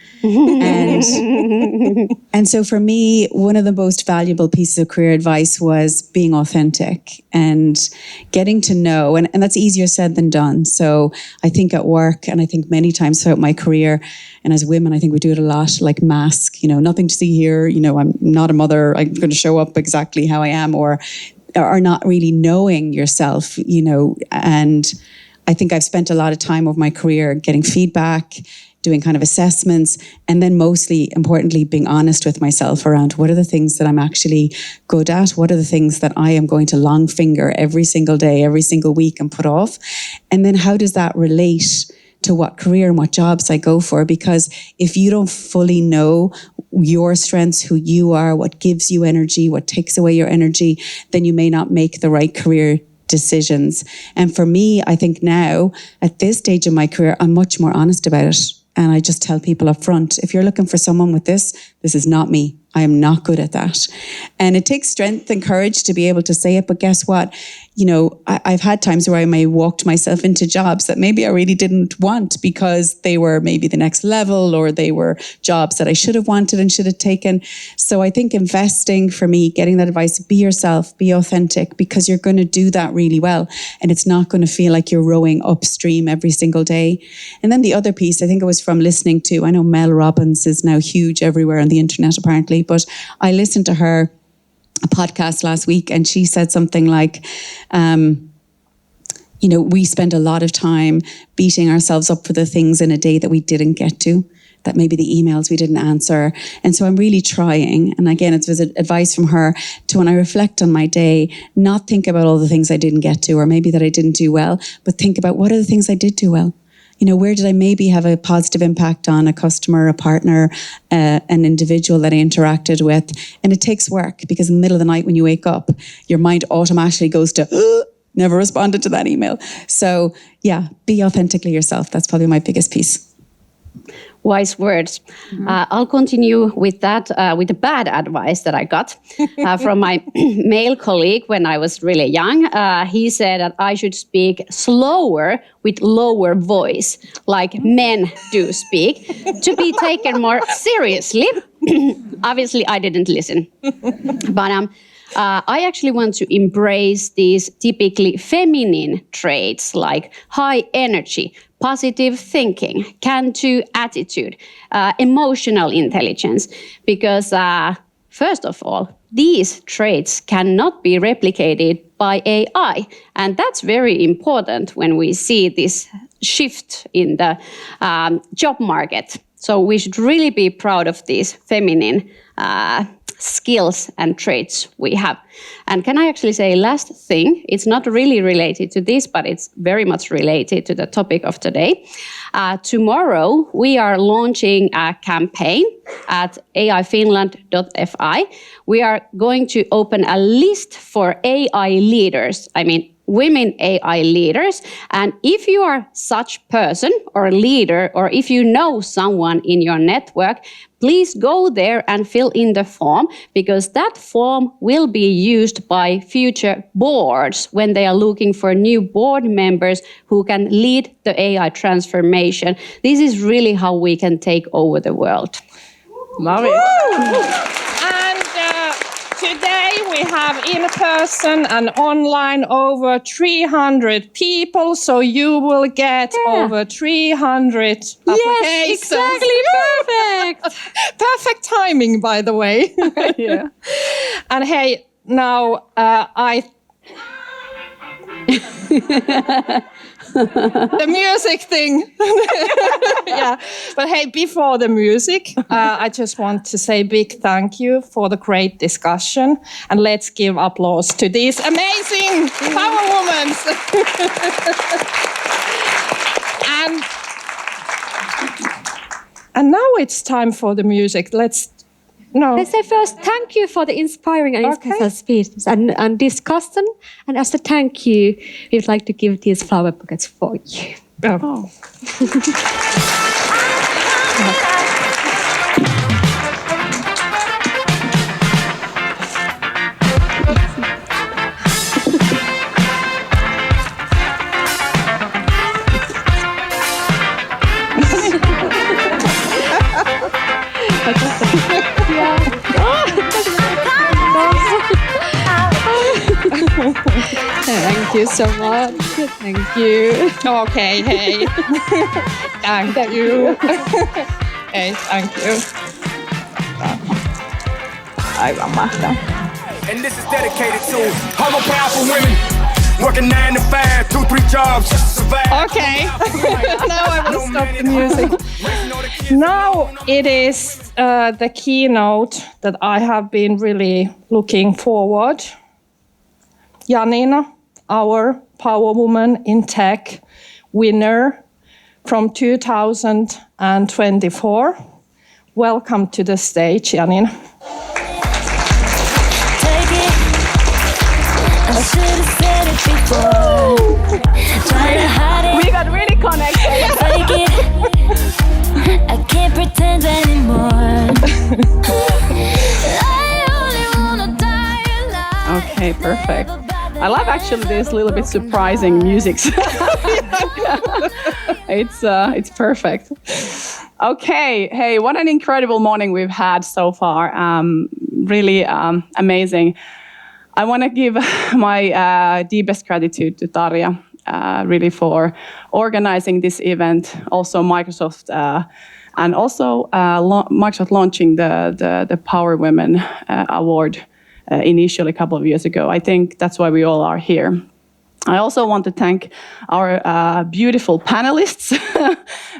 Speaker 6: And so for me, one of the most valuable pieces of career advice was being authentic and getting to know, and that's easier said than done. So I think at work, and I think many times throughout my career, and as women, I think we do it a lot, like mask, nothing to see here, I'm not a mother, I'm going to show up exactly how I am, or not really knowing yourself, and I think I've spent a lot of time over my career getting feedback, doing kind of assessments, and then mostly importantly, being honest with myself around what are the things that I'm actually good at, what are the things that I am going to long finger every single day, every single week and put off, and then how does that relate to what career and what jobs I go for? Because if you don't fully know your strengths, who you are, what gives you energy, what takes away your energy, then you may not make the right career decisions. And for me, I think now, at this stage of my career, I'm much more honest about it. And I just tell people up front, if you're looking for someone with this is not me. I am not good at that. And it takes strength and courage to be able to say it. But guess what? I've had times where I may have walked myself into jobs that maybe I really didn't want because they were maybe the next level or they were jobs that I should have wanted and should have taken. So I think investing for me, getting that advice, be yourself, be authentic, because you're going to do that really well. And it's not going to feel like you're rowing upstream every single day. And then the other piece, I think it was from listening to, I know Mel Robbins is now huge everywhere on the internet apparently, but I listened to her a podcast last week and she said something like, we spend a lot of time beating ourselves up for the things in a day that we didn't get to, that maybe the emails we didn't answer. And so I'm really trying, and again, it was advice from her, to when I reflect on my day, not think about all the things I didn't get to or maybe that I didn't do well, but think about what are the things I did do well. Where did I maybe have a positive impact on a customer, a partner, an individual that I interacted with? And it takes work because in the middle of the night when you wake up, your mind automatically goes to, never responded to that email. So yeah, be authentically yourself. That's probably my biggest piece.
Speaker 13: Wise words. I'll continue with that, with the bad advice that I got from my male colleague when I was really young. He said that I should speak slower with lower voice, like men do speak, to be taken more seriously. Obviously, I didn't listen. But I actually want to embrace these typically feminine traits like high energy, positive thinking, can-do attitude, emotional intelligence, because first of all, these traits cannot be replicated by AI. And that's very important when we see this shift in the job market. So we should really be proud of these feminine skills and traits we have. And can I actually say last thing? It's not really related to this, but it's very much related to the topic of today. Tomorrow, we are launching a campaign at aifinland.fi. We are going to open a list for AI leaders. Women AI leaders. And if you are such person or leader, or if you know someone in your network, please go there and fill in the form, because that form will be used by future boards when they are looking for new board members who can lead the AI transformation. This is really how we can take over the world.
Speaker 3: Love it. Today we have in person and online over 300 people, so you will get over 300 applications.
Speaker 1: Yes, exactly, perfect.
Speaker 3: Perfect timing, by the way.
Speaker 4: Yeah.
Speaker 3: And hey, now the music thing. Yeah. But hey, before the music, I just want to say big thank you for the great discussion. And let's give applause to these amazing power women. And now it's time for the music. Let's
Speaker 1: say first, thank you for the inspiring and inspirational speech and discussion. And as a thank you, we would like to give these flower buckets for you.
Speaker 3: Oh.
Speaker 1: Thank you so much. Thank you.
Speaker 3: Okay, hey. Thank you. Hey, thank you. Aivan mahtavaa.
Speaker 15: And this is dedicated to all the powerful women working 9 to 5, 2, 3 jobs just to survive.
Speaker 3: Okay. Now I will stop the music. Now it is the keynote that I have been really looking forward. Janina, our Power Woman in Tech winner from 2024. Welcome to the stage, Janina.
Speaker 5: We got really connected. I can't pretend anymore.
Speaker 4: Okay, perfect. I love actually this little bit surprising music. It's perfect. Okay, hey, what an incredible morning we've had so far. Really amazing. I want to give my deepest gratitude to Tarja, really for organizing this event. Also Microsoft, and also Microsoft launching the Power Women Award initially a couple of years ago. I think that's why we all are here. I also want to thank our beautiful panelists.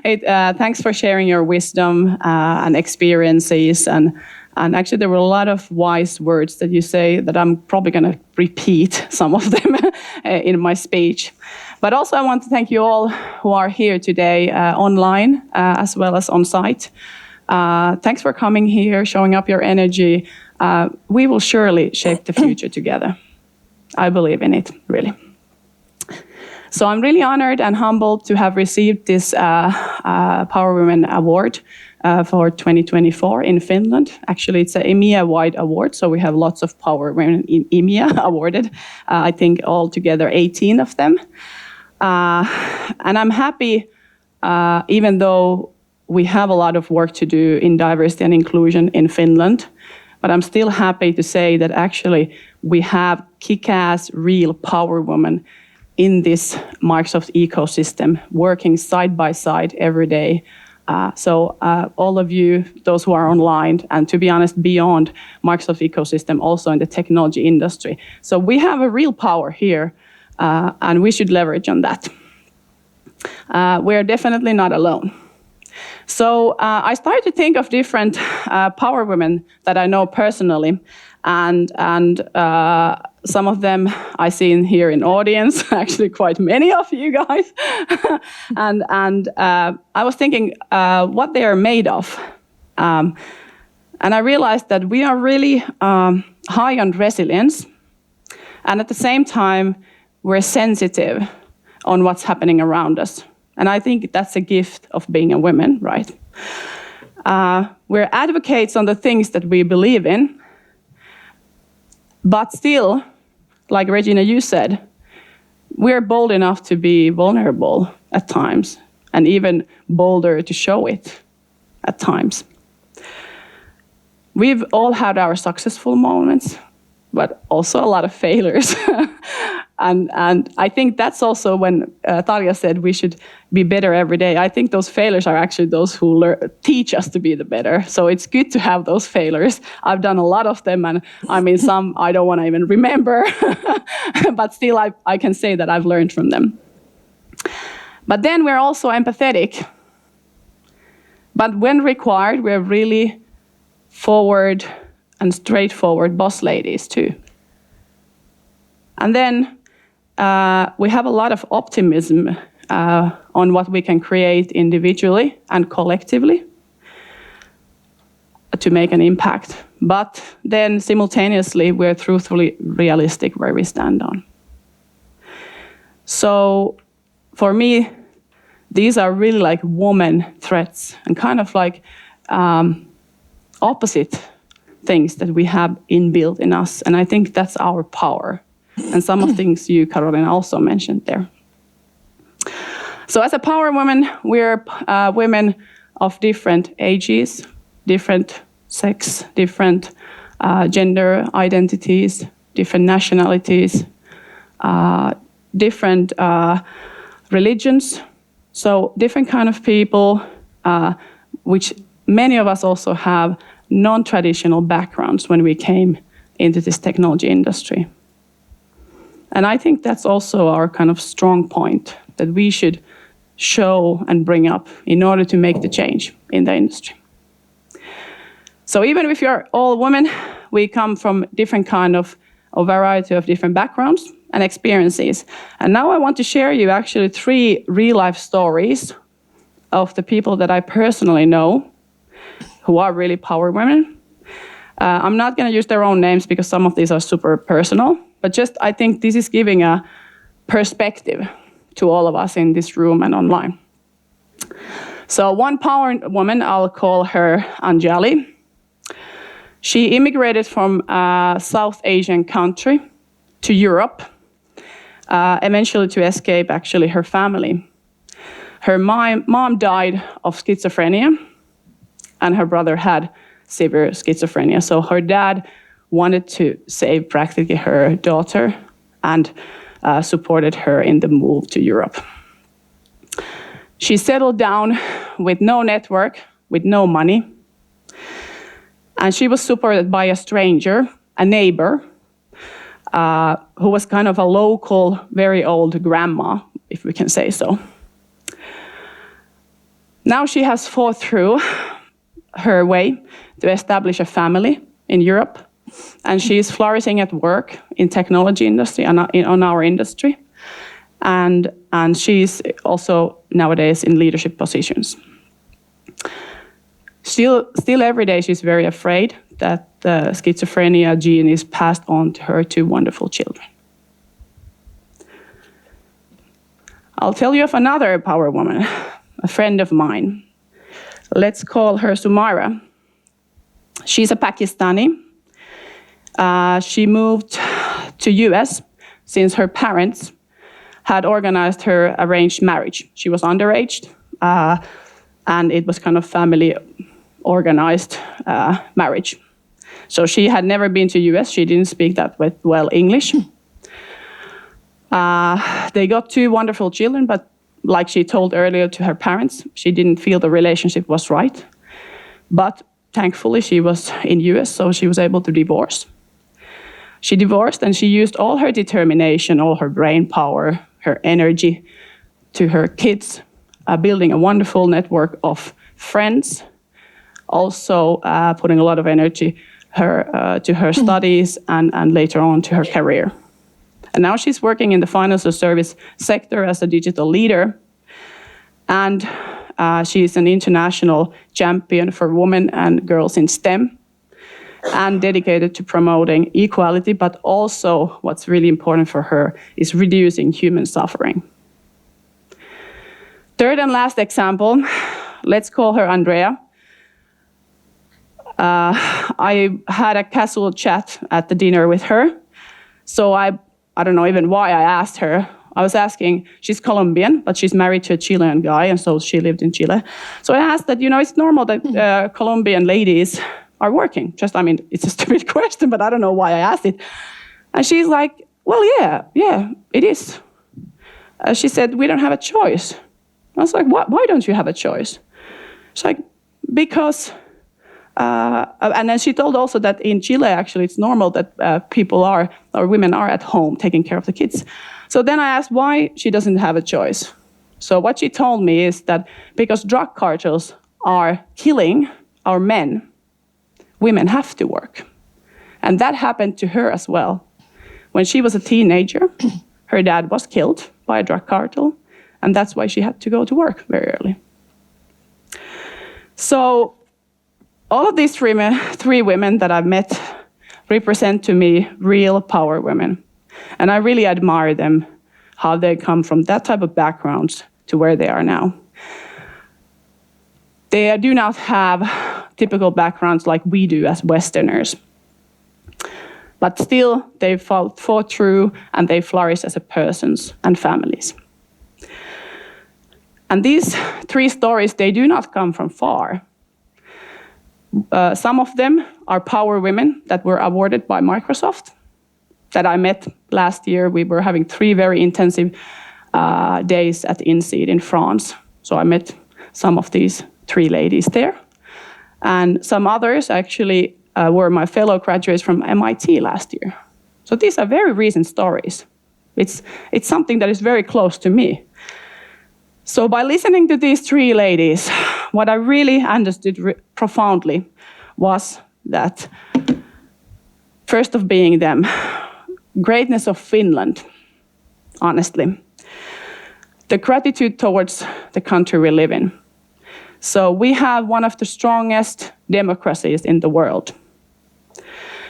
Speaker 4: Thanks for sharing your wisdom and experiences. And actually, there were a lot of wise words that you say that I'm probably going to repeat some of them in my speech. But also, I want to thank you all who are here today online as well as on site. Thanks for coming here, showing up your energy. We will surely shape the future together. I believe in it, really. So I'm really honored and humbled to have received this Power Women Award for 2024 in Finland. Actually, it's an EMEA-wide award, so we have lots of Power Women in EMEA awarded. I think altogether 18 of them. And I'm happy, even though we have a lot of work to do in diversity and inclusion in Finland, but I'm still happy to say that actually we have kick-ass real power women in this Microsoft ecosystem, working side by side every day. So all of you, those who are online, and to be honest, beyond Microsoft ecosystem, also in the technology industry. So we have a real power here, and we should leverage on that. We're definitely not alone. So I started to think of different power women that I know personally, and some of them I see in here in audience, actually quite many of you guys. and I was thinking what they are made of. And I realized that we are really high on resilience. And at the same time, we're sensitive on what's happening around us. And I think that's a gift of being a woman, right? We're advocates on the things that we believe in. But still, like Regina, you said, we're bold enough to be vulnerable at times, and even bolder to show it at times. We've all had our successful moments, but also a lot of failures. And I think that's also when Tarja said we should be better every day. I think those failures are actually those who teach us to be the better. So it's good to have those failures. I've done a lot of them, and I mean, some I don't want to even remember. But still, I can say that I've learned from them. But then we're also empathetic. But when required, we're really forward and straightforward boss ladies too. And then we have a lot of optimism on what we can create individually and collectively to make an impact. But then simultaneously, we're truthfully realistic where we stand on. So for me, these are really like woman threats and kind of like opposite things that we have inbuilt in us. And I think that's our power. And some of things you, Carolina, also mentioned there. So as a power woman, we're women of different ages, different sex, different gender identities, different nationalities, different religions. So different kind of people, which many of us also have non-traditional backgrounds when we came into this technology industry. And I think that's also our kind of strong point that we should show and bring up in order to make the change in the industry. So even if you're all women, we come from different kind of a variety of different backgrounds and experiences. And now I want to share you actually 3 real-life stories of the people that I personally know who are really power women. I'm not going to use their own names because some of these are super personal, but just I think this is giving a perspective to all of us in this room and online. So one power woman, I'll call her Anjali. She immigrated from a South Asian country to Europe eventually to escape actually her family. Her mom died of schizophrenia, and her brother had severe schizophrenia. So her dad wanted to save practically her daughter and supported her in the move to Europe. She settled down with no network, with no money, and she was supported by a stranger, a neighbor, who was kind of a local, very old grandma, if we can say so. Now she has fought through her way to establish a family in Europe, and she is flourishing at work in technology industry and on our industry, and she's also nowadays in leadership positions. Still every day she's very afraid that the schizophrenia gene is passed on to her two wonderful children. I'll tell you of another power woman, a friend of mine. Let's call her Sumaira. She's a Pakistani. She moved to US since her parents had organized her arranged marriage. She was underage, and it was kind of family organized marriage. So she had never been to US. She didn't speak that well English. They got two wonderful children, but like she told earlier to her parents, she didn't feel the relationship was right. But thankfully, she was in US, so she was able to divorce. She divorced, and she used all her determination, all her brain power, her energy to her kids, building a wonderful network of friends, also putting a lot of energy to her studies and later on to her career. And now she's working in the financial service sector as a digital leader. And she's an international champion for women and girls in STEM and dedicated to promoting equality, but also what's really important for her is reducing human suffering. Third and last example, let's call her Andrea. I had a casual chat at the dinner with her. So I don't know even why I asked her. I was asking, she's Colombian, but she's married to a Chilean guy, and so she lived in Chile. So I asked that, it's normal that Colombian ladies are working. It's a stupid question, but I don't know why I asked it. And she's like, well, yeah, it is. She said, we don't have a choice. I was like, why don't you have a choice? She's like, because... and then she told also that in Chile, actually, it's normal that women are at home taking care of the kids. So then I asked why she doesn't have a choice. So what she told me is that because drug cartels are killing our men, women have to work. And that happened to her as well. When she was a teenager, her dad was killed by a drug cartel, and that's why she had to go to work very early. So all of these three women that I've met represent to me real power women. And I really admire them, how they come from that type of backgrounds to where they are now. They do not have typical backgrounds like we do as Westerners. But still, they fought through and they flourish as a persons and families. And these three stories, they do not come from far. Some of them are power women that were awarded by Microsoft that I met last year. We were having 3 very intensive days at INSEAD in France. So I met some of these 3 ladies there. And some others actually were my fellow graduates from MIT last year. So these are very recent stories. It's something that is very close to me. So by listening to these 3 ladies, what I really understood profoundly was that, first of being them, greatness of Finland, honestly. The gratitude towards the country we live in. So we have one of the strongest democracies in the world.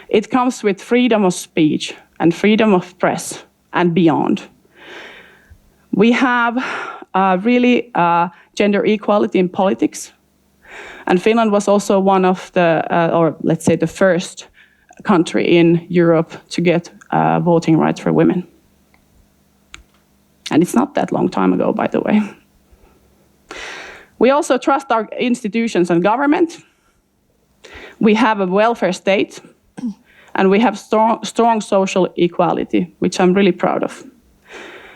Speaker 4: It comes with freedom of speech and freedom of press and beyond. We have really gender equality in politics. And Finland was also one of the, or let's say the first country in Europe to get voting rights for women. And it's not that long time ago, by the way. We also trust our institutions and government. We have a welfare state, and we have strong social equality, which I'm really proud of.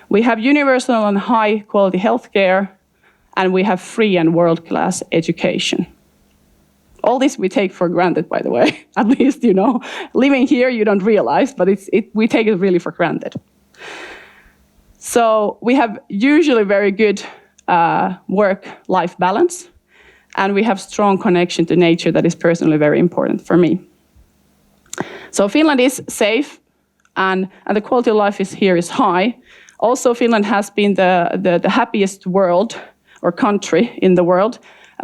Speaker 4: We have universal and high-quality healthcare, and we have free and world-class education. All this we take for granted, by the way. At least, living here, you don't realize, but we take it really for granted. So we have usually very good work-life balance, and we have strong connection to nature that is personally very important for me. So Finland is safe, and the quality of life here is high. Also, Finland has been the happiest world or country in the world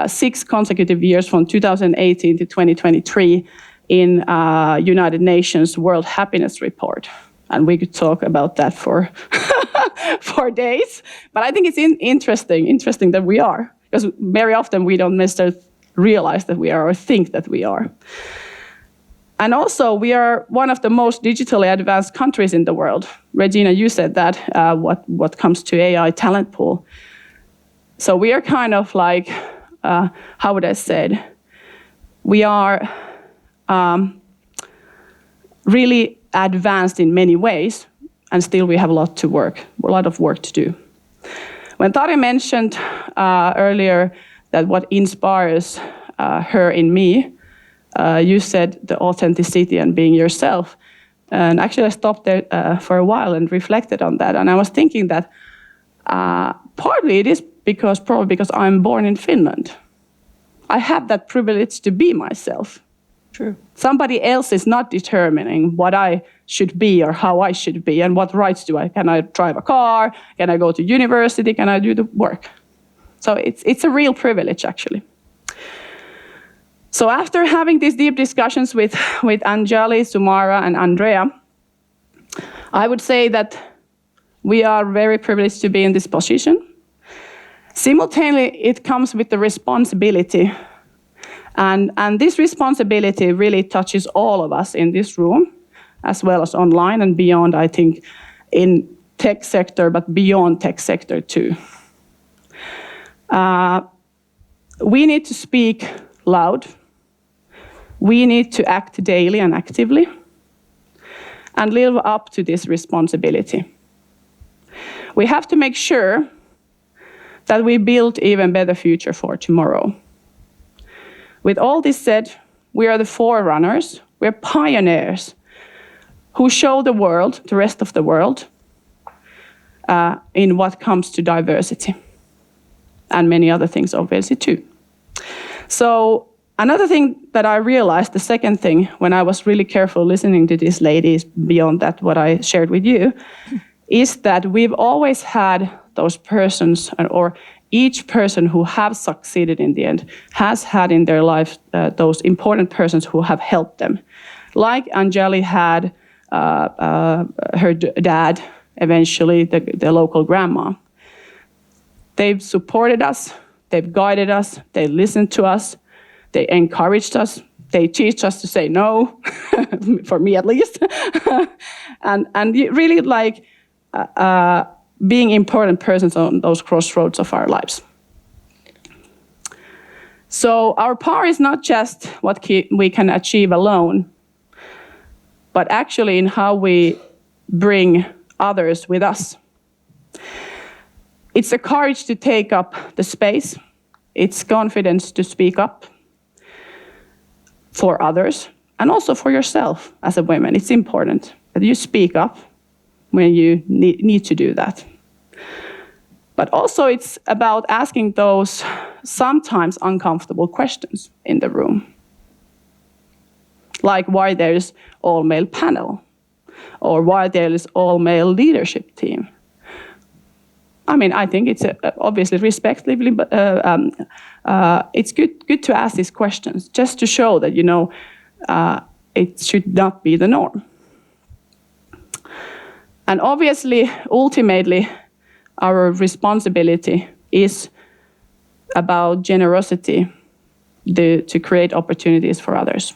Speaker 4: 6 consecutive years from 2018 to 2023 in United Nations World Happiness Report. And we could talk about that for for days. But I think it's interesting that we are, because very often we don't necessarily realize that we are or think that we are. And also, we are one of the most digitally advanced countries in the world. Regina, you said that, what comes to AI talent pool. So we are kind of like, how would I say it? We are really advanced in many ways, and still we have a lot of work to do. When Tarja mentioned earlier that what inspires her in me, you said the authenticity and being yourself. And actually I stopped there for a while and reflected on that. And I was thinking that partly it is probably because I'm born in Finland. I have that privilege to be myself.
Speaker 3: True.
Speaker 4: Somebody else is not determining what I should be or how I should be and what rights can I drive a car? Can I go to university? Can I do the work? So it's a real privilege, actually. So after having these deep discussions with Anjali, Sumara, and Andrea, I would say that we are very privileged to be in this position. Simultaneously, it comes with the responsibility. And this responsibility really touches all of us in this room, as well as online and beyond, I think, in tech sector, but beyond tech sector too. We need to speak loud. We need to act daily and actively and live up to this responsibility. We have to make sure that we build even better future for tomorrow. With all this said, we are the forerunners, we're pioneers who show the world, the rest of the world, in what comes to diversity and many other things, obviously, too. So another thing that I realized, the second thing, when I was really careful listening to these ladies, beyond that what I shared with you, is that we've always had those persons, or each person who have succeeded in the end has had in their life those important persons who have helped them. Like Anjali had her dad, eventually the local grandma. They've supported us, they've guided us, they listened to us, they encouraged us, they teach us to say no, for me at least, and really like being important persons on those crossroads of our lives. So our power is not just what we can achieve alone, but actually in how we bring others with us. It's the courage to take up the space. It's confidence to speak up for others and also for yourself as a woman. It's important that you speak up when you need to do that. But also it's about asking those sometimes uncomfortable questions in the room. Like why there's all-male panel, or why there is all-male leadership team. I mean, I think it's obviously respectively, but it's good to ask these questions just to show that, it should not be the norm. And obviously, ultimately, our responsibility is about generosity to create opportunities for others.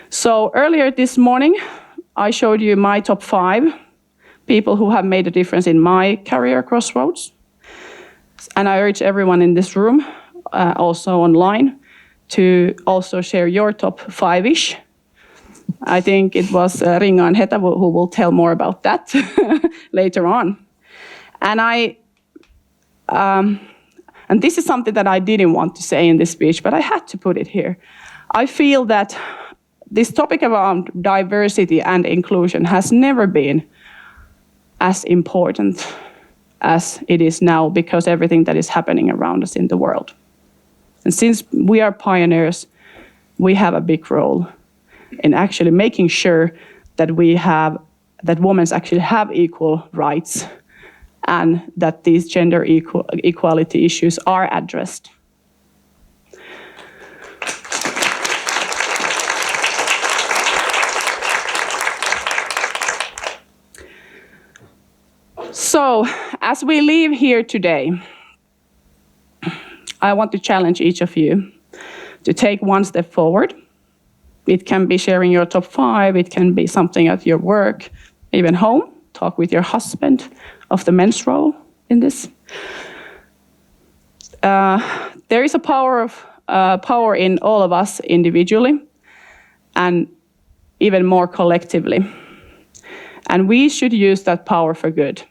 Speaker 4: So earlier this morning, I showed you my top 5 people who have made a difference in my career crossroads. And I urge everyone in this room, also online, to also share your top 5-ish. I think it was Ringa and Heta who will tell more about that later on. And this is something that I didn't want to say in this speech, but I had to put it here. I feel that this topic around diversity and inclusion has never been as important as it is now, because everything that is happening around us in the world. And since we are pioneers, we have a big role in actually making sure that that women actually have equal rights and that these gender equality issues are addressed. So, as we leave here today, I want to challenge each of you to take one step forward. It can be sharing your top 5, it can be something at your work, even home. Talk with your husband of the men's role in this. There is a power in all of us individually and even more collectively. And we should use that power for good.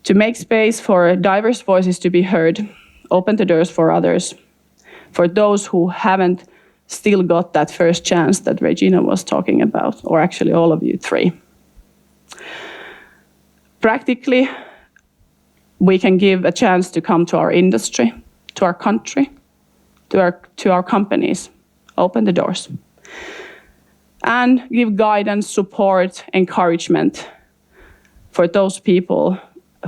Speaker 4: To make space for diverse voices to be heard, open the doors for others, for those who haven't still got that first chance that Regina was talking about, or actually all of you 3. Practically, we can give a chance to come to our industry, to our country, to our companies, open the doors, and give guidance, support, encouragement for those people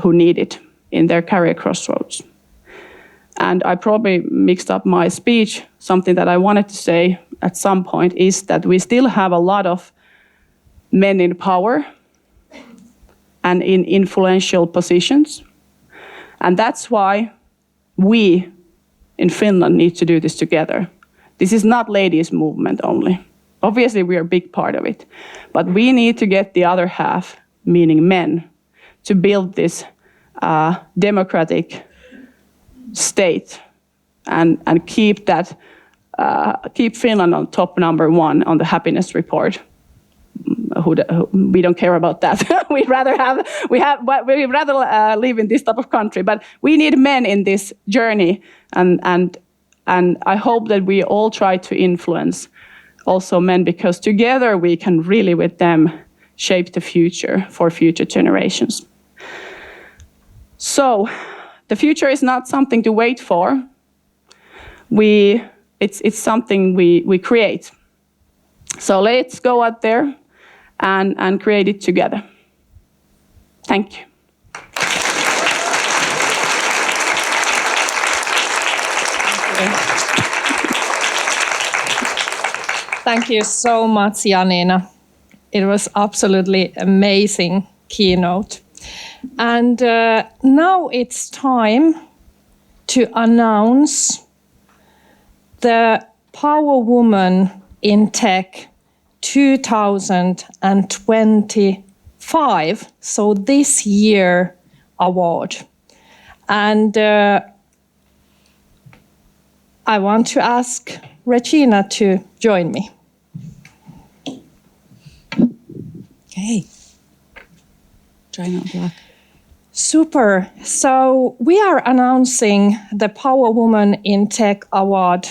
Speaker 4: who need it in their career crossroads. And I probably mixed up my speech. Something that I wanted to say at some point is that we still have a lot of men in power and in influential positions. And that's why we in Finland need to do this together. This is not ladies' movement only. Obviously, we are a big part of it. But we need to get the other half, meaning men, to build this democratic state and keep Finland on top #1 on the happiness report. We don't care about that. We'd rather live in this type of country. But we need men in this journey, and I hope that we all try to influence also men, because together we can really, with them, shape the future for future generations. So, the future is not something to wait for. It's something we create. So let's go out there and create it together. Thank you.
Speaker 3: Thank you so much, Janina. It was absolutely amazing keynote. And now it's time to announce the Power Woman in Tech 2025, so this year award. And I want to ask Regina to join me.
Speaker 6: Okay. Try not black.
Speaker 3: Super. So we are announcing the Power Woman in Tech Award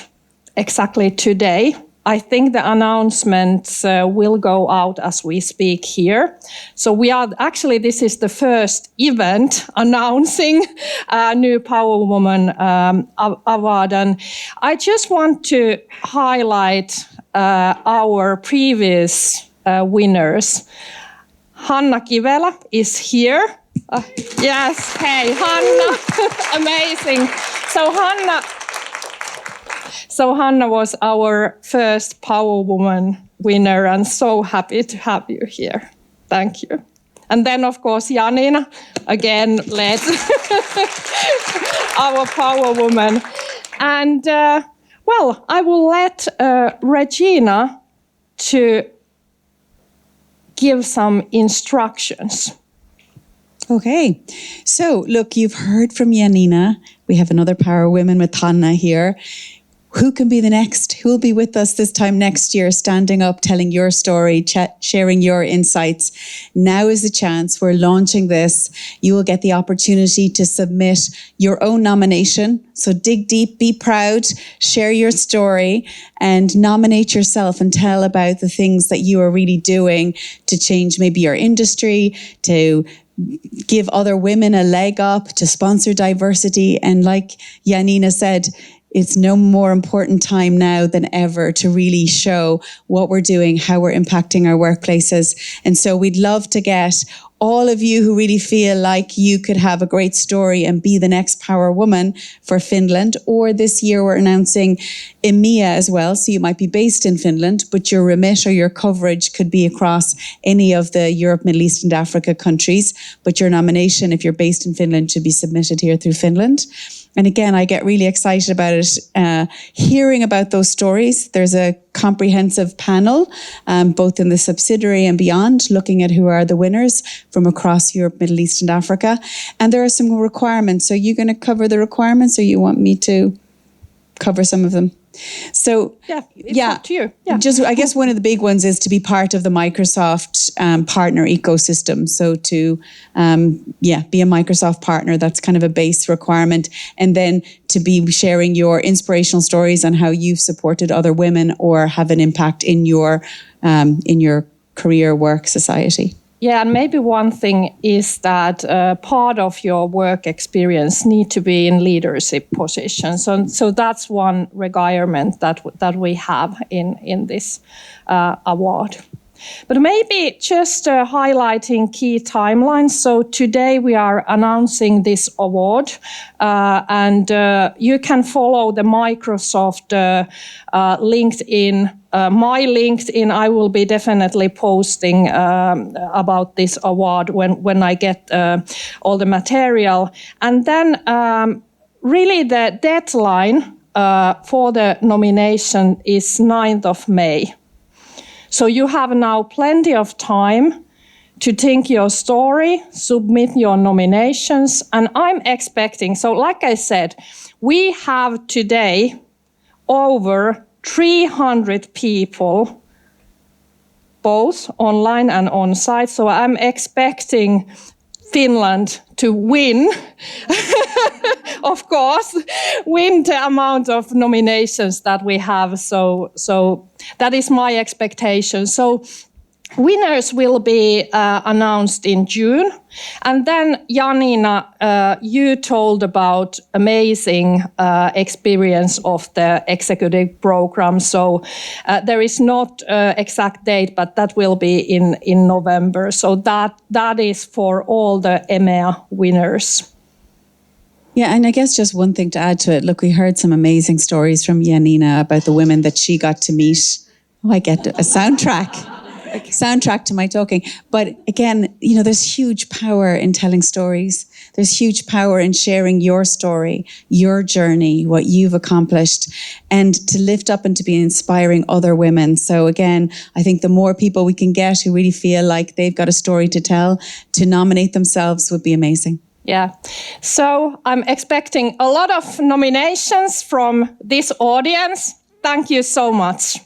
Speaker 3: exactly today. I think the announcements will go out as we speak here. So this is the first event announcing a new Power Woman award. And I just want to highlight our previous winners. Hanna Kivelä is here. Yes, hey, Hanna, amazing. So Hanna was our first Power Woman winner, and so happy to have you here. Thank you. And then, of course, Janina, again, led our Power Woman. And, I will let Regina to give some instructions.
Speaker 6: Okay, so look, you've heard from Janina. We have another Power Women with Hanna here. Who can be the next? Who will be with us this time next year, standing up, telling your story, sharing your insights? Now is the chance. We're launching this. You will get the opportunity to submit your own nomination. So dig deep, be proud, share your story, and nominate yourself and tell about the things that you are really doing to change maybe your industry, to give other women a leg up, to sponsor diversity. And like Janina said, it's no more important time now than ever to really show what we're doing, how we're impacting our workplaces. And so we'd love to get all of you who really feel like you could have a great story and be the next Power Woman for Finland. Or this year we're announcing EMEA as well. So you might be based in Finland, but your remit or your coverage could be across any of the Europe, Middle East and Africa countries. But your nomination, if you're based in Finland, should be submitted here through Finland. And again, I get really excited about it, hearing about those stories. There's a comprehensive panel, both in the subsidiary and beyond, looking at who are the winners from across Europe, Middle East and Africa. And there are some requirements. So are you going to cover the requirements, or you want me to cover some of them? So
Speaker 3: it's up to you. Yeah.
Speaker 6: Just, I guess one of the big ones is to be part of the Microsoft partner ecosystem. So to be a Microsoft partner, that's kind of a base requirement. And then to be sharing your inspirational stories on how you've supported other women or have an impact in your career, work, society.
Speaker 3: Yeah, and maybe one thing is that part of your work experience need to be in leadership positions. So that's one requirement that we have in this award. But maybe just highlighting key timelines. So today we are announcing this award, and you can follow the Microsoft LinkedIn. My LinkedIn, I will be definitely posting about this award when I get all the material. And then really the deadline for the nomination is 9th of May. So you have now plenty of time to think your story, submit your nominations, and I'm expecting, so like I said, we have today over 300 people, both online and on-site, so I'm expecting Finland to win, of course, win the amount of nominations that we have. So that is my expectation. So winners will be announced in June. And then, Janina, you told about amazing experience of the executive program. So there is not exact date, but that will be in November. So that is for all the EMEA winners.
Speaker 6: Yeah, and I guess just one thing to add to it. Look, we heard some amazing stories from Janina about the women that she got to meet. Oh, I get a soundtrack to my talking. But again, there's huge power in telling stories. There's huge power in sharing your story, your journey, what you've accomplished, and to lift up and to be inspiring other women. So again, I think the more people we can get who really feel like they've got a story to tell, to nominate themselves would be amazing.
Speaker 3: Yeah. So I'm expecting a lot of nominations from this audience. Thank you so much.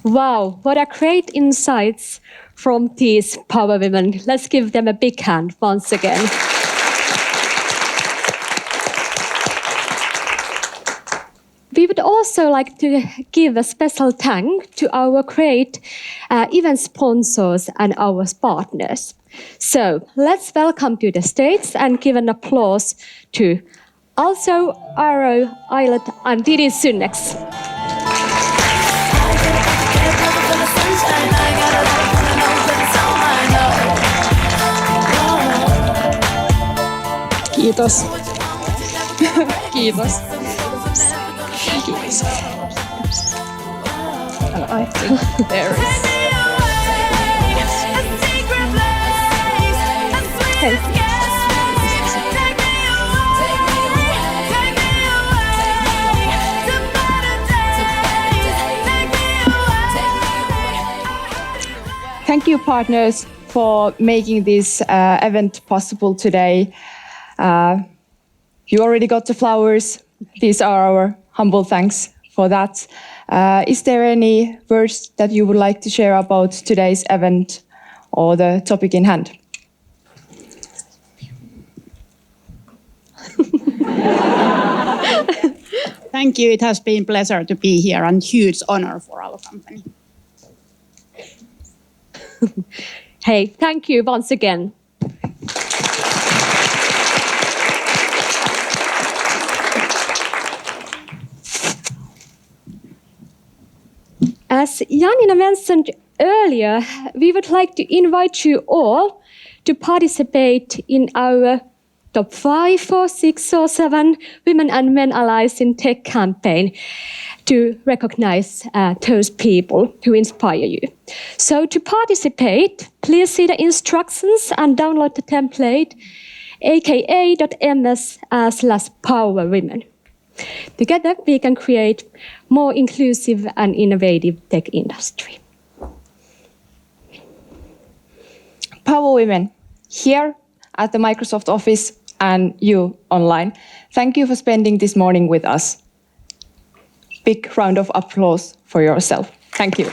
Speaker 1: Wow, what a great insights from these power women. Let's give them a big hand once again. We would also like to give a special thank to our great event sponsors and our partners. So let's welcome to the stage and give an applause to also Arrow, Islet and Didi Synnex.
Speaker 3: Kiitos. Kiitos. And I think there is. Thank you.
Speaker 2: Thank you, partners, for making this event possible today. You already got the flowers. These are our humble thanks for that. Is there any words that you would like to share about today's event or the topic in hand?
Speaker 16: Thank you. It has been a pleasure to be here and huge honor for our company.
Speaker 1: Hey, thank you once again. As Janina mentioned earlier, we would like to invite you all to participate in our top 5 or 6 or 7 Women and Men Allies in Tech campaign to recognize those people who inspire you. So to participate, please see the instructions and download the template aka.ms/powerwomen. Together, we can create more inclusive and innovative tech industry.
Speaker 2: Power Women, here at the Microsoft office and you online, thank you for spending this morning with us. Big round of applause for yourself. Thank you.